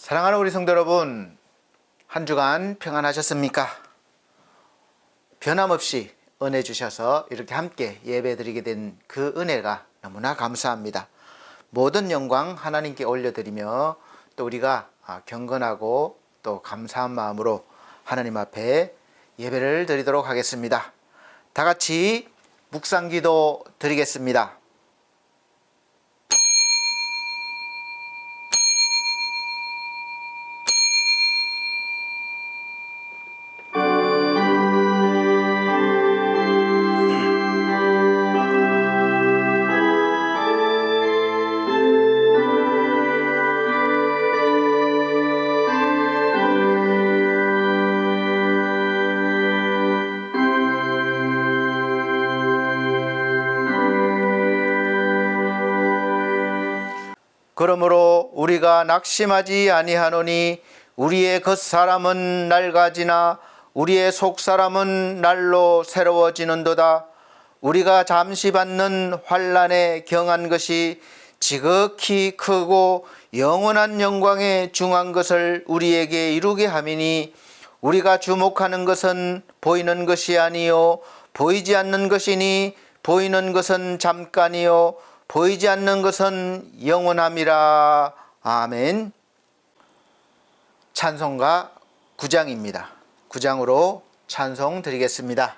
사랑하는 우리 성도 여러분, 한 주간 평안하셨습니까? 변함없이 은혜 주셔서 이렇게 함께 예배드리게 된 그 은혜가 너무나 감사합니다. 모든 영광 하나님께 올려드리며 또 우리가 경건하고 또 감사한 마음으로 하나님 앞에 예배를 드리도록 하겠습니다. 다 같이 묵상기도 드리겠습니다. 그러므로 우리가 낙심하지 아니하노니 우리의 겉사람은 낡아지나 우리의 속사람은 날로 새로워지는도다. 우리가 잠시 받는 환난에 경한 것이 지극히 크고 영원한 영광에 중한 것을 우리에게 이루게 함이니 우리가 주목하는 것은 보이는 것이 아니요 보이지 않는 것이니 보이는 것은 잠깐이요 보이지 않는 것은 영원함이라. 아멘. 찬송가 9장입니다. 9장으로 찬송 드리겠습니다.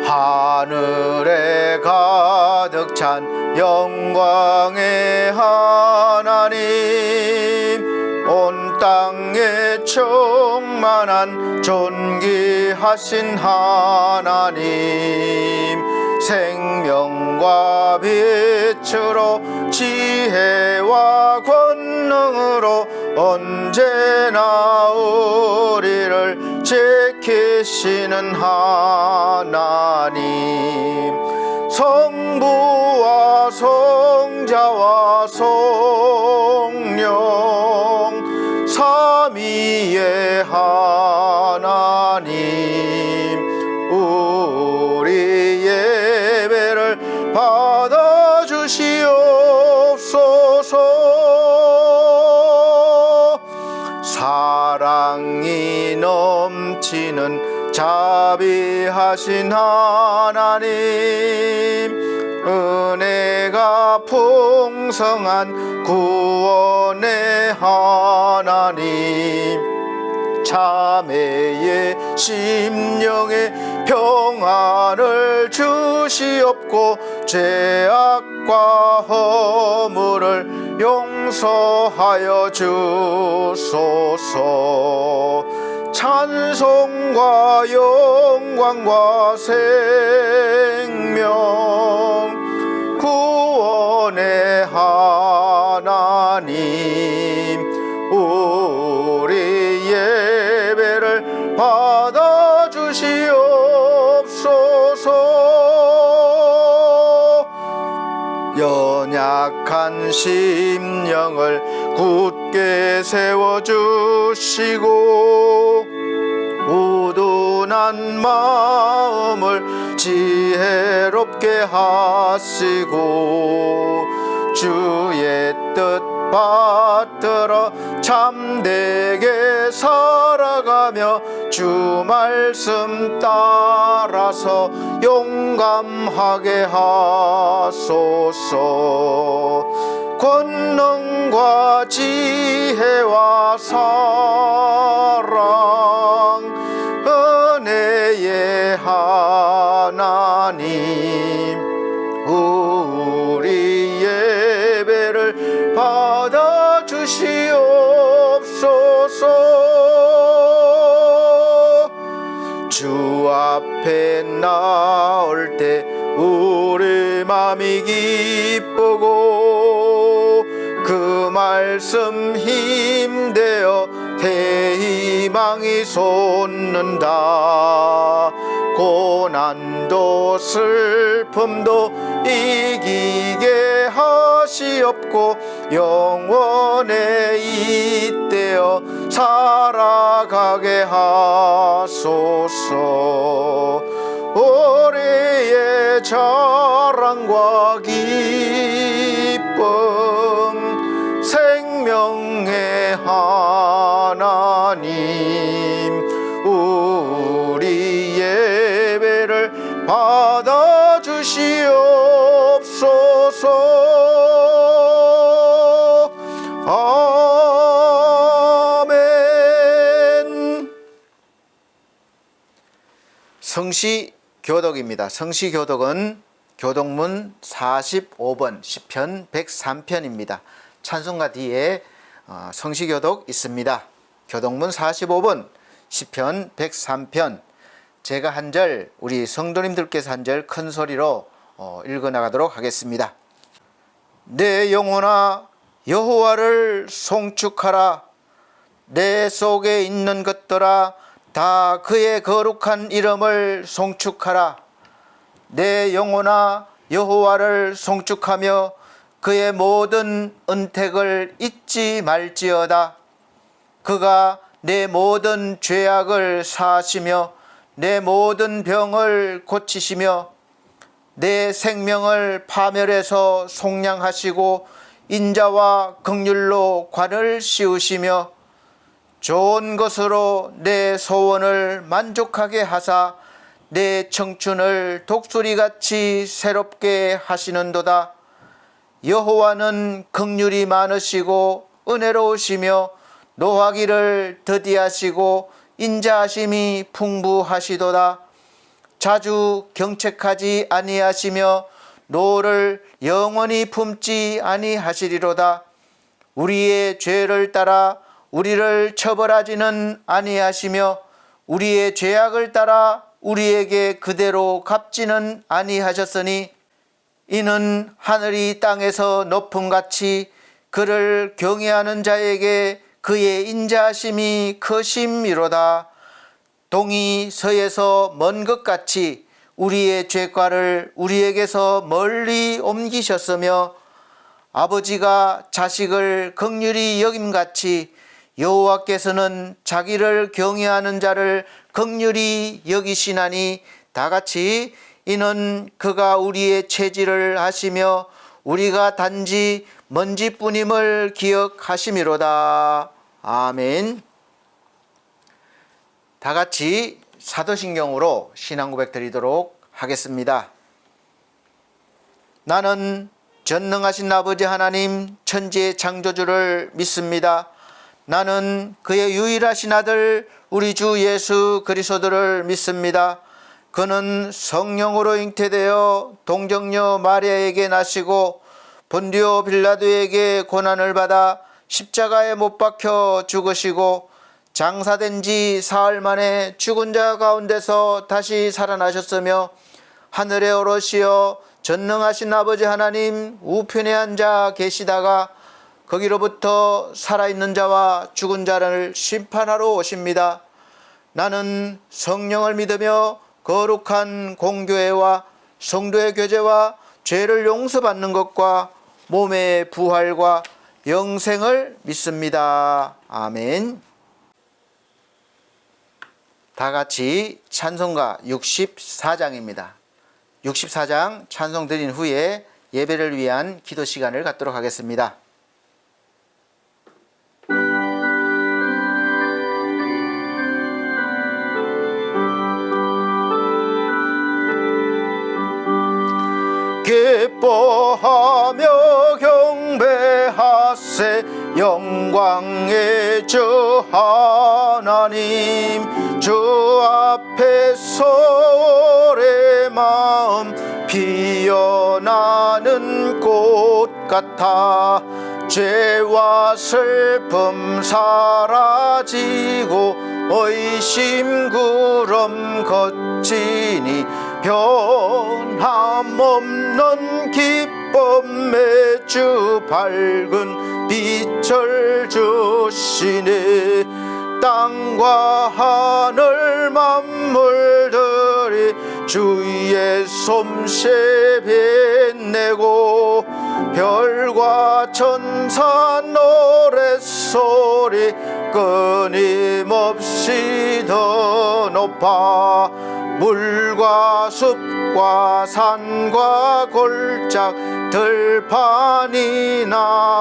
하늘에 가득 찬 영광의 하나님, 온 땅에 충만한 존귀하신 하나님, 생명과 빛으로 지혜와 권능으로 언제나 우리를 지키시는 하나님, 성부와 성자와 성령 삼위의 하나님, 우리 예배를 받아주시옵소서. 사랑이 넘치는 자비하신 하나님, 은혜가 풍성한 구원의 하나님, 자매의 심령에 평안을 주시옵고 죄악과 허물을 용서하여 주소서. 찬송과 영광과 생명 구원의 하나님, 우리 예배를 받아주시옵소서. 연약한 심령을 굳게 세워주시고 우둔한 마음을 지혜롭게 하시고 주의 뜻 받들어 참되게 살아가며 주 말씀 따라서 용감하게 하소서. 권능과 지혜와 사랑 은혜의 하나님, 우리 예배를 받아주시옵소서. 주 앞에 나올 때 우리 맘이 기쁘고 그 말씀 힘되어 대희망이 솟는다. 고난도 슬픔도 이기게 하시옵고 영원에 잇대어 살아가게 하소서. 하소서. 우리의 자랑과 기쁨 생명의 하나님, 우리 예배를 받아주시옵소서. 아멘. 성시교독입니다. 성시교독은 교독문 45번 시편 103편입니다. 찬송가 뒤에 성시교독 있습니다. 교독문 45번 시편 103편, 제가 한 절, 우리 성도님들께서 한 절 큰 소리로 읽어 나가도록 하겠습니다. 내 영혼아 여호와를 송축하라. 내 속에 있는 것들아 다 그의 거룩한 이름을 송축하라. 내 영혼아 여호와를 송축하며 그의 모든 은택을 잊지 말지어다. 그가 내 모든 죄악을 사하시며 내 모든 병을 고치시며 내 생명을 파멸해서 속량하시고 인자와 긍휼로 관을 씌우시며 좋은 것으로 내 소원을 만족하게 하사 내 청춘을 독수리같이 새롭게 하시는도다. 여호와는 긍휼이 많으시고 은혜로우시며 노하기를 더디하시고 인자하심이 풍부하시도다. 자주 경책하지 아니하시며 노를 영원히 품지 아니하시리로다. 우리의 죄를 따라 우리를 처벌하지는 아니하시며 우리의 죄악을 따라 우리에게 그대로 갚지는 아니하셨으니 이는 하늘이 땅에서 높음같이 그를 경외하는 자에게 그의 인자하심이 크심이로다. 동이 서에서 먼 것 같이 우리의 죄과를 우리에게서 멀리 옮기셨으며 아버지가 자식을 긍휼히 여김같이 여호와께서는 자기를 경외하는 자를 긍휼히 여기시나니 다같이 이는 그가 우리의 체질을 하시며 우리가 단지 먼지뿐임을 기억하심이로다. 아멘. 다같이 사도신경으로 신앙 고백 드리도록 하겠습니다. 나는 전능하신 아버지 하나님 천지의 창조주를 믿습니다. 나는 그의 유일하신 아들 우리 주 예수 그리스도를 믿습니다. 그는 성령으로 잉태되어 동정녀 마리아에게 나시고 본디오 빌라도에게 고난을 받아 십자가에 못 박혀 죽으시고 장사된 지 사흘 만에 죽은 자 가운데서 다시 살아나셨으며 하늘에 오르시어 전능하신 아버지 하나님 우편에 앉아 계시다가 거기로부터 살아있는 자와 죽은 자를 심판하러 오십니다. 나는 성령을 믿으며 거룩한 공교회와 성도의 교제와 죄를 용서받는 것과 몸의 부활과 영생을 믿습니다. 아멘. 다같이 찬송가 64장입니다. 64장 찬송 드린 후에 예배를 위한 기도 시간을 갖도록 하겠습니다. 기뻐하며 경배하세 영광의 주 하나님. 주 앞에서 내 마음 피어나는 꽃 같아 죄와 슬픔 사라지고 의심 구름 걷지니 변함없는 기쁨의 주 밝은 빛을 주시네. 땅과 하늘 만물들이 주의 솜씨 빛내고 별과 천사 노랫소리 끊임없이 더 높아 물과 숲과 산과 골짝 들판이나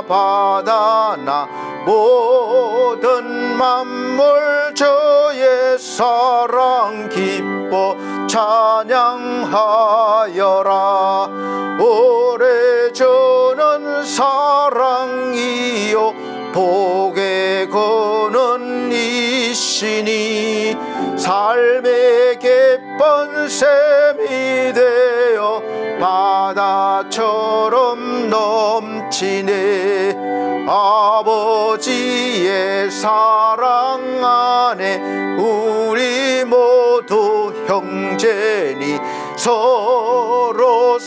바다나 모든 만물 주의 사랑 기뻐 찬양하여라. 오래 주는 사랑이요 복의 근원 이시니 삶의 깃번 샘이 되어 바다처럼 넘치네. 아버지의 사랑 안에 우리 모두 형제니 서로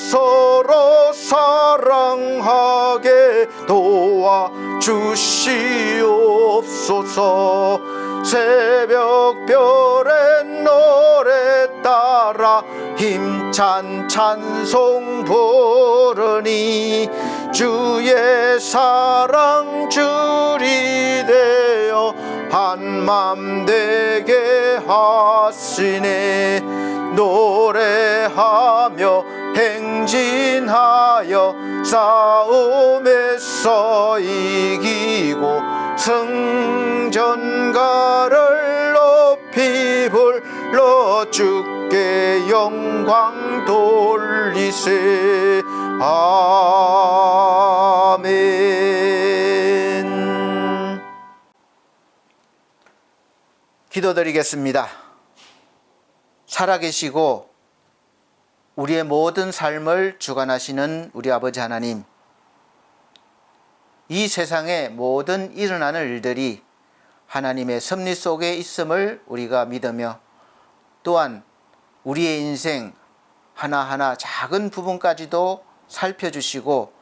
사랑하게 도와주시옵소서. 새벽별의 노래 따라 힘찬 찬송 부르니 주의 사랑 줄이 되어 한맘 되게 하시네. 노래하며 행진하여 싸움에서 이기고 승전가를 높이 불러 주께 영광 돌리세. 아멘. 기도드리겠습니다. 살아계시고 우리의 모든 삶을 주관하시는 우리 아버지 하나님, 이 세상의 모든 일어나는 일들이 하나님의 섭리 속에 있음을 우리가 믿으며 또한 우리의 인생 하나하나 작은 부분까지도 살펴주시고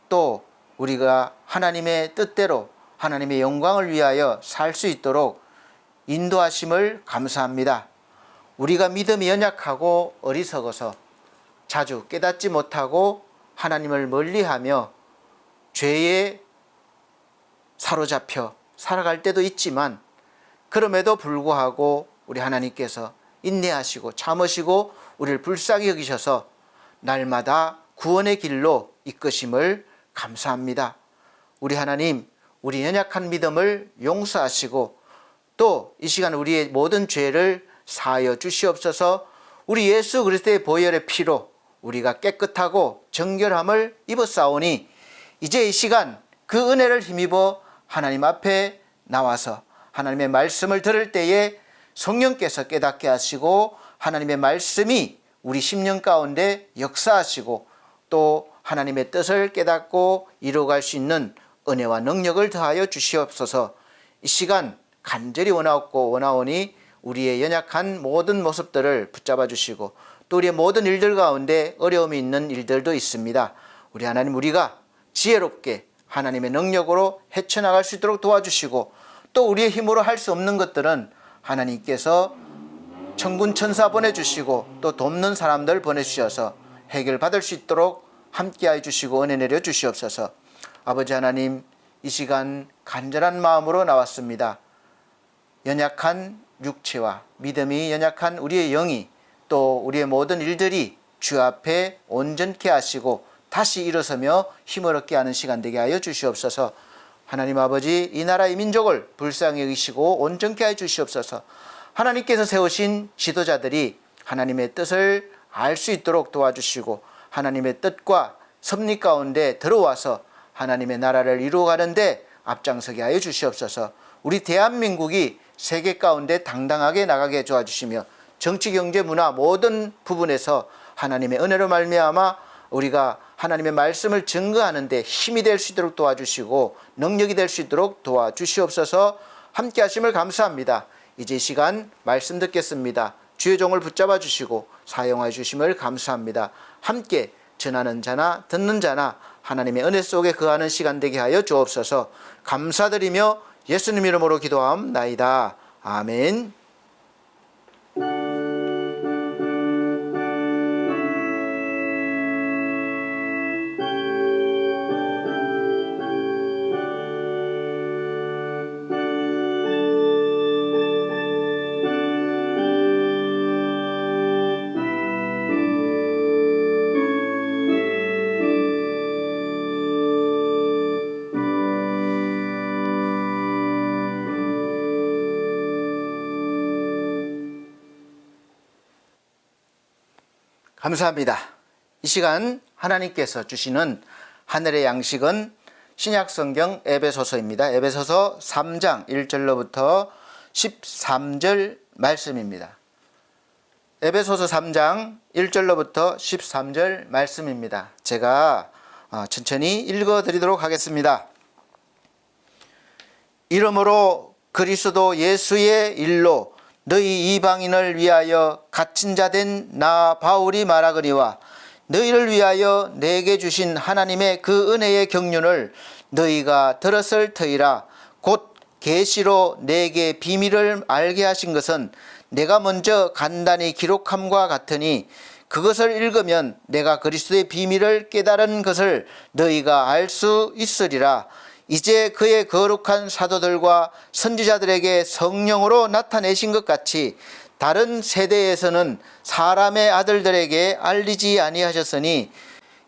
또 우리가 하나님의 뜻대로 하나님의 영광을 위하여 살 수 있도록 인도하심을 감사합니다. 우리가 믿음이 연약하고 어리석어서 자주 깨닫지 못하고 하나님을 멀리하며 죄에 사로잡혀 살아갈 때도 있지만 그럼에도 불구하고 우리 하나님께서 인내하시고 참으시고 우리를 불쌍히 여기셔서 날마다 구원의 길로 이끄심을 감사합니다. 우리 하나님, 우리 연약한 믿음을 용서하시고 또 이 시간 우리의 모든 죄를 사하여 주시옵소서. 우리 예수 그리스도의 보혈의 피로 우리가 깨끗하고 정결함을 입었사오니 이제 이 시간 그 은혜를 힘입어 하나님 앞에 나와서 하나님의 말씀을 들을 때에 성령께서 깨닫게 하시고 하나님의 말씀이 우리 심령 가운데 역사하시고 또 하나님의 뜻을 깨닫고 이루어갈 수 있는 은혜와 능력을 더하여 주시옵소서. 이 시간 간절히 원하오니 우리의 연약한 모든 모습들을 붙잡아 주시고 또 우리의 모든 일들 가운데 어려움이 있는 일들도 있습니다. 우리 하나님, 우리가 지혜롭게 하나님의 능력으로 헤쳐나갈 수 있도록 도와주시고 또 우리의 힘으로 할 수 없는 것들은 하나님께서 천군 천사 보내주시고 또 돕는 사람들 보내주셔서 해결받을 수 있도록 함께해 주시고 은혜 내려 주시옵소서. 아버지 하나님, 이 시간 간절한 마음으로 나왔습니다. 연약한 육체와 믿음이 연약한 우리의 영이 또 우리의 모든 일들이 주 앞에 온전케 하시고 다시 일어서며 힘을 얻게 하는 시간 되게 하여 주시옵소서. 하나님 아버지, 이 나라의 민족을 불쌍히 여기시고 온전케 하여 주시옵소서. 하나님께서 세우신 지도자들이 하나님의 뜻을 알 수 있도록 도와주시고 하나님의 뜻과 섭리 가운데 들어와서 하나님의 나라를 이루어가는데 앞장서게 하여 주시옵소서. 우리 대한민국이 세계 가운데 당당하게 나가게 도와주시며 정치, 경제, 문화 모든 부분에서 하나님의 은혜로 말미암아 우리가 하나님의 말씀을 증거하는 데 힘이 될 수 있도록 도와주시고 능력이 될 수 있도록 도와주시옵소서. 함께 하심을 감사합니다. 이제 시간 말씀 듣겠습니다. 주의 종을 붙잡아 주시고 사용하여 주심을 감사합니다. 함께 전하는 자나 듣는 자나 하나님의 은혜 속에 거하는 시간 되게 하여 주옵소서. 감사드리며 예수님 이름으로 기도하옵나이다. 아멘. 감사합니다. 이 시간 하나님께서 주시는 하늘의 양식은 신약성경 에베소서입니다. 에베소서 3장 1절로부터 13절 말씀입니다. 에베소서 3장 1절로부터 13절 말씀입니다. 제가 천천히 읽어드리도록 하겠습니다. 이러므로 그리스도 예수의 일로 너희 이방인을 위하여 갇힌 자 된 나 바울이 말하거니와 너희를 위하여 내게 주신 하나님의 그 은혜의 경륜을 너희가 들었을 터이라. 곧 계시로 내게 비밀을 알게 하신 것은 내가 먼저 간단히 기록함과 같으니 그것을 읽으면 내가 그리스도의 비밀을 깨달은 것을 너희가 알 수 있으리라. 이제 그의 거룩한 사도들과 선지자들에게 성령으로 나타내신 것 같이 다른 세대에서는 사람의 아들들에게 알리지 아니하셨으니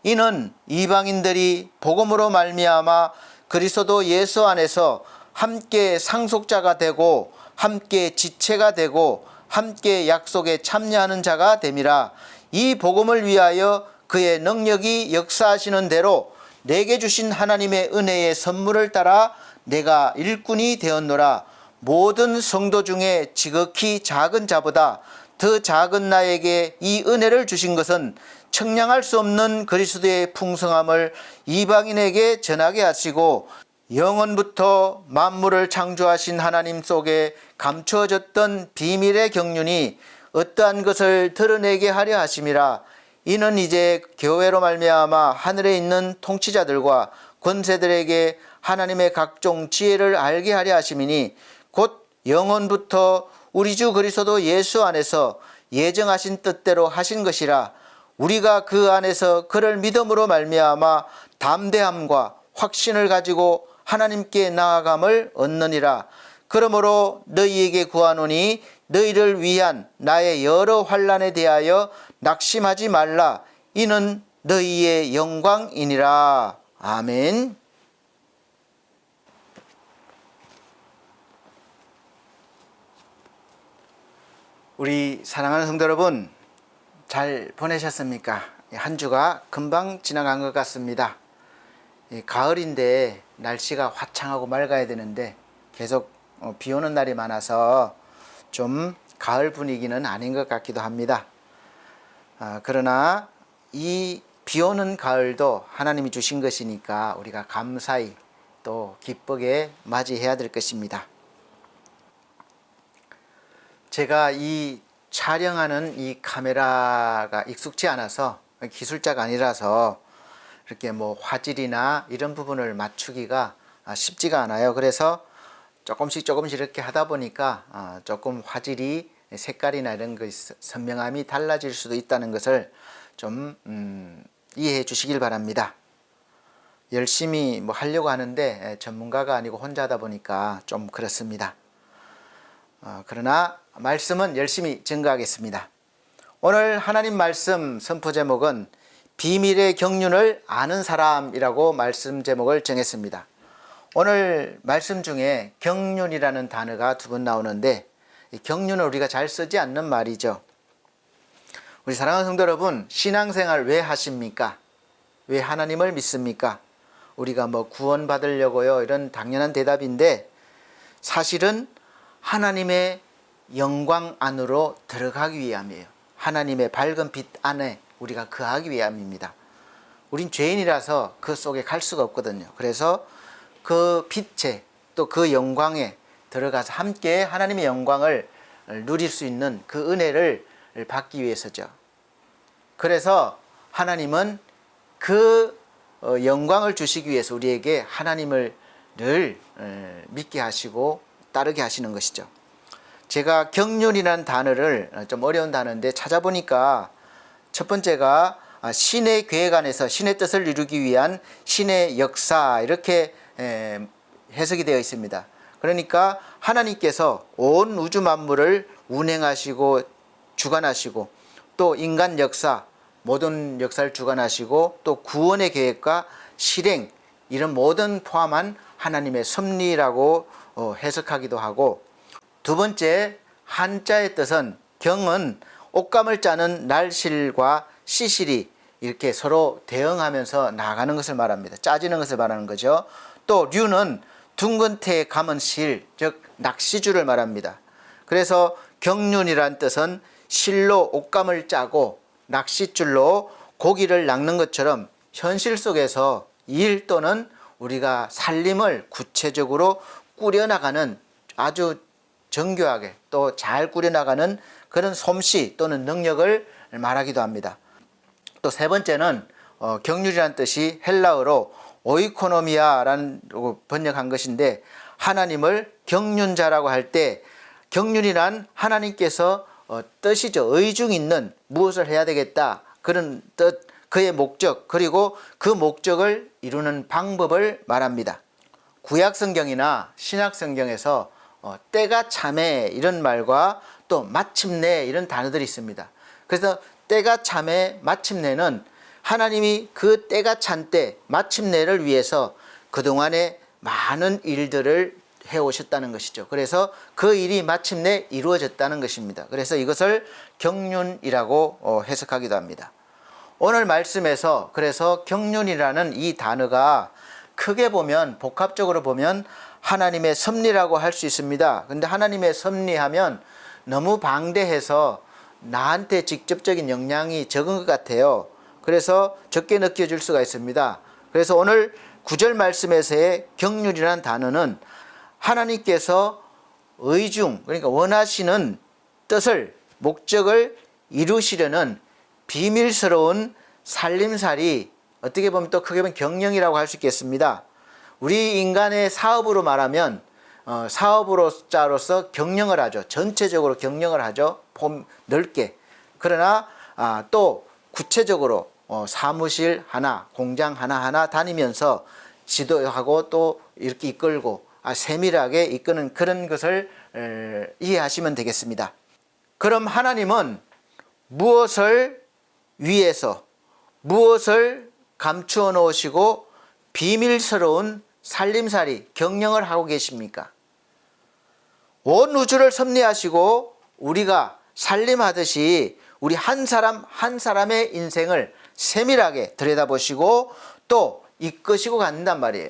이는 이방인들이 복음으로 말미암아 그리스도 예수 안에서 함께 상속자가 되고 함께 지체가 되고 함께 약속에 참여하는 자가 됨이라. 이 복음을 위하여 그의 능력이 역사하시는 대로 내게 주신 하나님의 은혜의 선물을 따라 내가 일꾼이 되었노라. 모든 성도 중에 지극히 작은 자보다 더 작은 나에게 이 은혜를 주신 것은 청량할 수 없는 그리스도의 풍성함을 이방인에게 전하게 하시고 영원부터 만물을 창조하신 하나님 속에 감추어졌던 비밀의 경륜이 어떠한 것을 드러내게 하려 하심이라. 이는 이제 교회로 말미암아 하늘에 있는 통치자들과 권세들에게 하나님의 각종 지혜를 알게 하려 하심이니 곧 영원부터 우리 주 그리스도 예수 안에서 예정하신 뜻대로 하신 것이라. 우리가 그 안에서 그를 믿음으로 말미암아 담대함과 확신을 가지고 하나님께 나아감을 얻느니라. 그러므로 너희에게 구하노니 너희를 위한 나의 여러 환난에 대하여 낙심하지 말라. 이는 너희의 영광이니라. 아멘. 우리 사랑하는 성도 여러분, 잘 보내셨습니까? 한 주가 금방 지나간 것 같습니다. 가을인데 날씨가 화창하고 맑아야 되는데 계속 비 오는 날이 많아서 좀 가을 분위기는 아닌 것 같기도 합니다. 그러나 이 비 오는 가을도 하나님이 주신 것이니까 우리가 감사히 또 기쁘게 맞이해야 될 것입니다. 제가 이 촬영하는 이 카메라가 익숙치 않아서 기술자가 아니라서 이렇게 뭐 화질이나 이런 부분을 맞추기가 쉽지가 않아요. 그래서 조금씩 이렇게 하다 보니까 조금 화질이 색깔이나 이런 거 선명함이 달라질 수도 있다는 것을 좀 이해해 주시길 바랍니다. 열심히 뭐 하려고 하는데 전문가가 아니고 혼자 하다 보니까 좀 그렇습니다. 그러나 말씀은 열심히 증거하겠습니다. 오늘 하나님 말씀 선포 제목은 비밀의 경륜을 아는 사람이라고 말씀 제목을 정했습니다. 오늘 말씀 중에 경륜이라는 단어가 두 번 나오는데 이 경륜은 우리가 잘 쓰지 않는 말이죠. 우리 사랑하는 성도 여러분, 신앙생활 왜 하십니까? 왜 하나님을 믿습니까? 우리가 뭐 구원 받으려고요, 이런 당연한 대답인데 사실은 하나님의 영광 안으로 들어가기 위함이에요. 하나님의 밝은 빛 안에 우리가 거하기 위함입니다. 우린 죄인이라서 그 속에 갈 수가 없거든요. 그래서 그 빛에 또 그 영광에 들어가서 함께 하나님의 영광을 누릴 수 있는 그 은혜를 받기 위해서죠. 그래서 하나님은 그 영광을 주시기 위해서 우리에게 하나님을 늘 믿게 하시고 따르게 하시는 것이죠. 제가 경륜이라는 단어를 좀 어려운 단어인데 찾아보니까 첫 번째가 신의 계획 안에서 신의 뜻을 이루기 위한 신의 역사, 이렇게 해석이 되어 있습니다. 그러니까 하나님께서 온 우주 만물을 운행하시고 주관하시고 또 인간 역사, 모든 역사를 주관하시고 또 구원의 계획과 실행, 이런 모든 포함한 하나님의 섭리라고 해석하기도 하고, 두 번째 한자의 뜻은 경은 옷감을 짜는 날실과 시실이 이렇게 서로 대응하면서 나가는 것을 말합니다. 짜지는 것을 말하는 거죠. 또 류는 둥근 태에 감은 실, 즉 낚시줄을 말합니다. 그래서 경륜이란 뜻은 실로 옷감을 짜고 낚싯줄로 고기를 낚는 것처럼 현실 속에서 일 또는 우리가 살림을 구체적으로 꾸려나가는, 아주 정교하게 또 잘 꾸려나가는 그런 솜씨 또는 능력을 말하기도 합니다. 또 세 번째는 경륜이라는 뜻이 헬라어로 오이코노미아라는 번역한 것인데, 하나님을 경륜자라고 할 때 경륜이란 하나님께서 뜻이죠. 의중 있는 무엇을 해야 되겠다, 그런 뜻, 그의 목적, 그리고 그 목적을 이루는 방법을 말합니다. 구약 성경이나 신약 성경에서 때가 차매 이런 말과 또 마침내 이런 단어들이 있습니다. 그래서 때가 차매, 마침내는 하나님이 그 때가 찬 때, 마침내를 위해서 그동안에 많은 일들을 해오셨다는 것이죠. 그래서 그 일이 마침내 이루어졌다는 것입니다. 그래서 이것을 경륜이라고 해석하기도 합니다. 오늘 말씀에서 그래서 경륜이라는 이 단어가 크게 보면, 복합적으로 보면 하나님의 섭리라고 할 수 있습니다. 근데 하나님의 섭리하면 너무 방대해서 나한테 직접적인 영향이 적은 것 같아요. 그래서 적게 느껴질 수가 있습니다. 그래서 오늘 9절 말씀에서의 경륜이라는 단어는 하나님께서 의중, 그러니까 원하시는 뜻을, 목적을 이루시려는 비밀스러운 살림살이, 어떻게 보면 또 크게 보면 경영이라고 할 수 있겠습니다. 우리 인간의 사업으로 말하면 사업으로자로서 경영을 하죠. 전체적으로 경영을 하죠. 넓게. 그러나 또 구체적으로 사무실 하나, 공장 하나하나 다니면서 지도하고 또 이렇게 이끌고 세밀하게 이끄는 그런 것을 이해하시면 되겠습니다. 그럼 하나님은 무엇을 위해서, 무엇을 감추어 놓으시고 비밀스러운 살림살이, 경영을 하고 계십니까? 온 우주를 섭리하시고 우리가 살림하듯이 우리 한 사람 한 사람의 인생을 세밀하게 들여다보시고 또 이끄시고 간단 말이에요.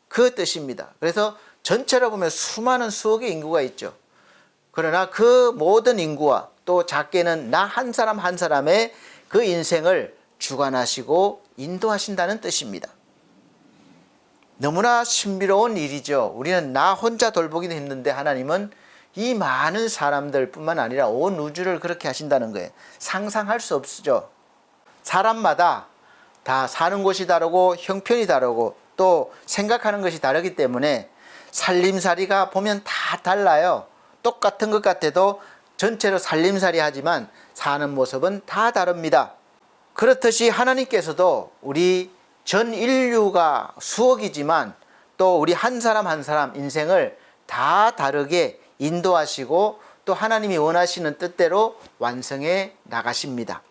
그 뜻입니다. 그래서 전체로 보면 수많은 수억의 인구가 있죠. 그러나 그 모든 인구와 또 작게는 나 한 사람 한 사람의 그 인생을 주관하시고 인도하신다는 뜻입니다. 너무나 신비로운 일이죠. 우리는 나 혼자 돌보기도 힘든데 하나님은 이 많은 사람들 뿐만 아니라 온 우주를 그렇게 하신다는 거예요. 상상할 수 없죠. 사람마다 다 사는 곳이 다르고 형편이 다르고 또 생각하는 것이 다르기 때문에 살림살이가 보면 다 달라요. 똑같은 것 같아도 전체로 살림살이 하지만 사는 모습은 다 다릅니다. 그렇듯이 하나님께서도 우리 전 인류가 수억이지만 또 우리 한 사람 한 사람 인생을 다 다르게 인도하시고 또 하나님이 원하시는 뜻대로 완성해 나가십니다.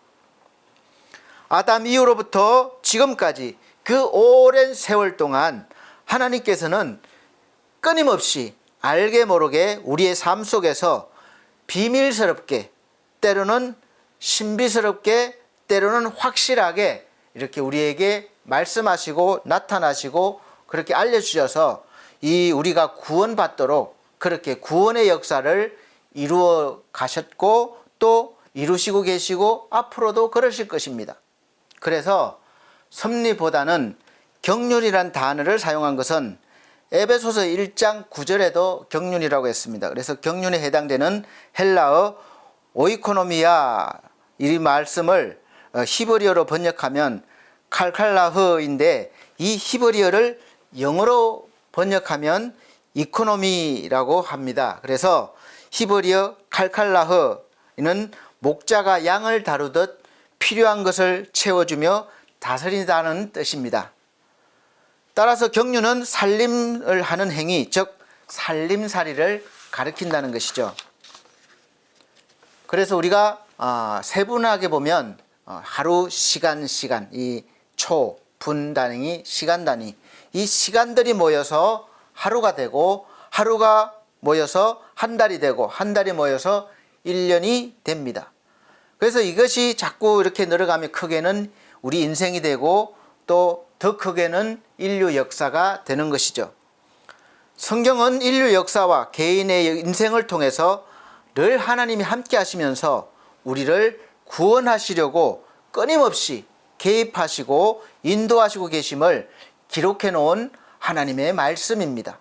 아담 이후로부터 지금까지 그 오랜 세월 동안 하나님께서는 끊임없이 알게 모르게 우리의 삶 속에서 비밀스럽게, 때로는 신비스럽게, 때로는 확실하게 이렇게 우리에게 말씀하시고 나타나시고 그렇게 알려주셔서 이 우리가 구원받도록 그렇게 구원의 역사를 이루어 가셨고 또 이루시고 계시고 앞으로도 그러실 것입니다. 그래서 섭리보다는 경륜이란 단어를 사용한 것은 에베소서 1장 9절에도 경륜이라고 했습니다. 그래서 경륜에 해당되는 헬라어 오이코노미아 이 말씀을 히브리어로 번역하면 칼칼라흐인데 이 히브리어를 영어로 번역하면 이코노미라고 합니다. 그래서 히브리어 칼칼라흐는 목자가 양을 다루듯 필요한 것을 채워주며 다스린다는 뜻입니다. 따라서 경륜은 살림을 하는 행위, 즉 살림살이를 가리킨다는 것이죠. 그래서 우리가 세분하게 보면 하루, 시간, 이 초, 분 단위, 시간 단위, 이 시간들이 모여서 하루가 되고 하루가 모여서 한 달이 되고 한 달이 모여서 1년이 됩니다. 그래서 이것이 자꾸 이렇게 늘어가면 크게는 우리 인생이 되고 또 더 크게는 인류 역사가 되는 것이죠. 성경은 인류 역사와 개인의 인생을 통해서 늘 하나님이 함께 하시면서 우리를 구원하시려고 끊임없이 개입하시고 인도하시고 계심을 기록해 놓은 하나님의 말씀입니다.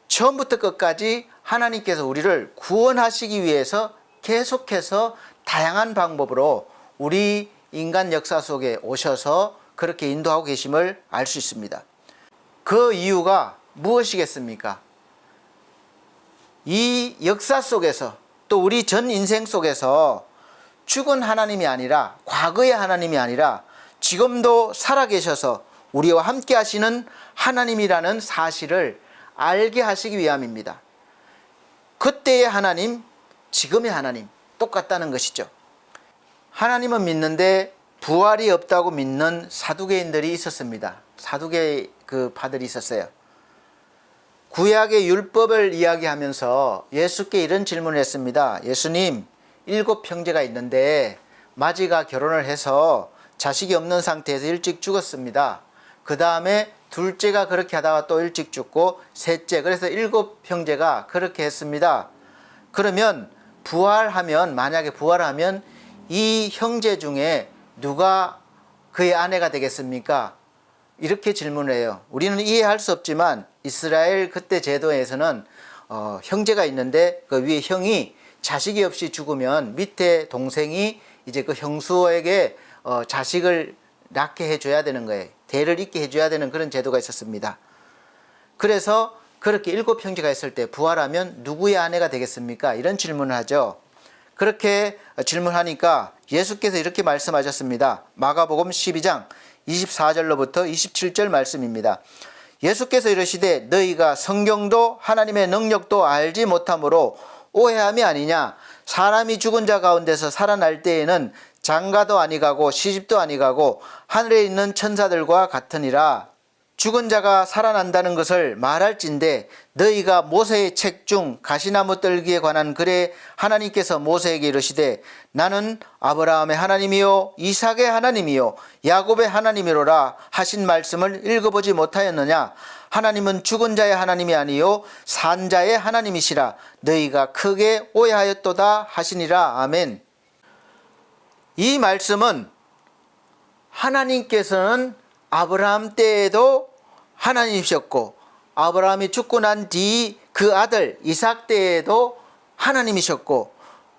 처음부터 끝까지 하나님께서 우리를 구원하시기 위해서 계속해서 다양한 방법으로 우리 인간 역사 속에 오셔서 그렇게 인도하고 계심을 알 수 있습니다. 그 이유가 무엇이겠습니까? 이 역사 속에서 또 우리 전 인생 속에서 죽은 하나님이 아니라 과거의 하나님이 아니라 지금도 살아계셔서 우리와 함께 하시는 하나님이라는 사실을 알게 하시기 위함입니다. 그때의 하나님, 지금의 하나님 똑같다는 것이죠. 하나님은 믿는데 부활이 없다고 믿는 사두개인들이 있었습니다. 사두개 그 파들이 있었어요. 구약의 율법을 이야기하면서 예수께 이런 질문을 했습니다. 예수님, 7 형제가 있는데 마지가 결혼을 해서 자식이 없는 상태에서 일찍 죽었습니다. 그 다음에 둘째가 그렇게 하다가 또 일찍 죽고 셋째, 그래서 7 형제가 그렇게 했습니다. 그러면 만약에 부활하면 이 형제 중에 누가 그의 아내가 되겠습니까? 이렇게 질문을 해요. 우리는 이해할 수 없지만 이스라엘 그때 제도에서는 형제가 있는데 그 위에 형이 자식이 없이 죽으면 밑에 동생이 이제 그 형수에게 자식을 낳게 해줘야 되는 거예요. 대를 잇게 해줘야 되는 그런 제도가 있었습니다. 그래서 그렇게 7 형제가 있을 때 부활하면 누구의 아내가 되겠습니까? 이런 질문을 하죠. 그렇게 질문하니까 예수께서 이렇게 말씀하셨습니다. 마가복음 12장 24절로부터 27절 말씀입니다. 예수께서 이르시되 너희가 성경도 하나님의 능력도 알지 못함으로 오해함이 아니냐. 사람이 죽은 자 가운데서 살아날 때에는 장가도 아니가고 시집도 아니가고 하늘에 있는 천사들과 같으니라. 죽은 자가 살아난다는 것을 말할진대 너희가 모세의 책 중 가시나무 떨기에 관한 글에 하나님께서 모세에게 이르시되 나는 아브라함의 하나님이요 이삭의 하나님이요 야곱의 하나님이로라 하신 말씀을 읽어보지 못하였느냐. 하나님은 죽은 자의 하나님이 아니요 산 자의 하나님이시라. 너희가 크게 오해하였도다 하시니라. 아멘. 이 말씀은 하나님께서는 아브라함 때에도 하나님이셨고 아브라함이 죽고 난 뒤 그 아들 이삭 때에도 하나님이셨고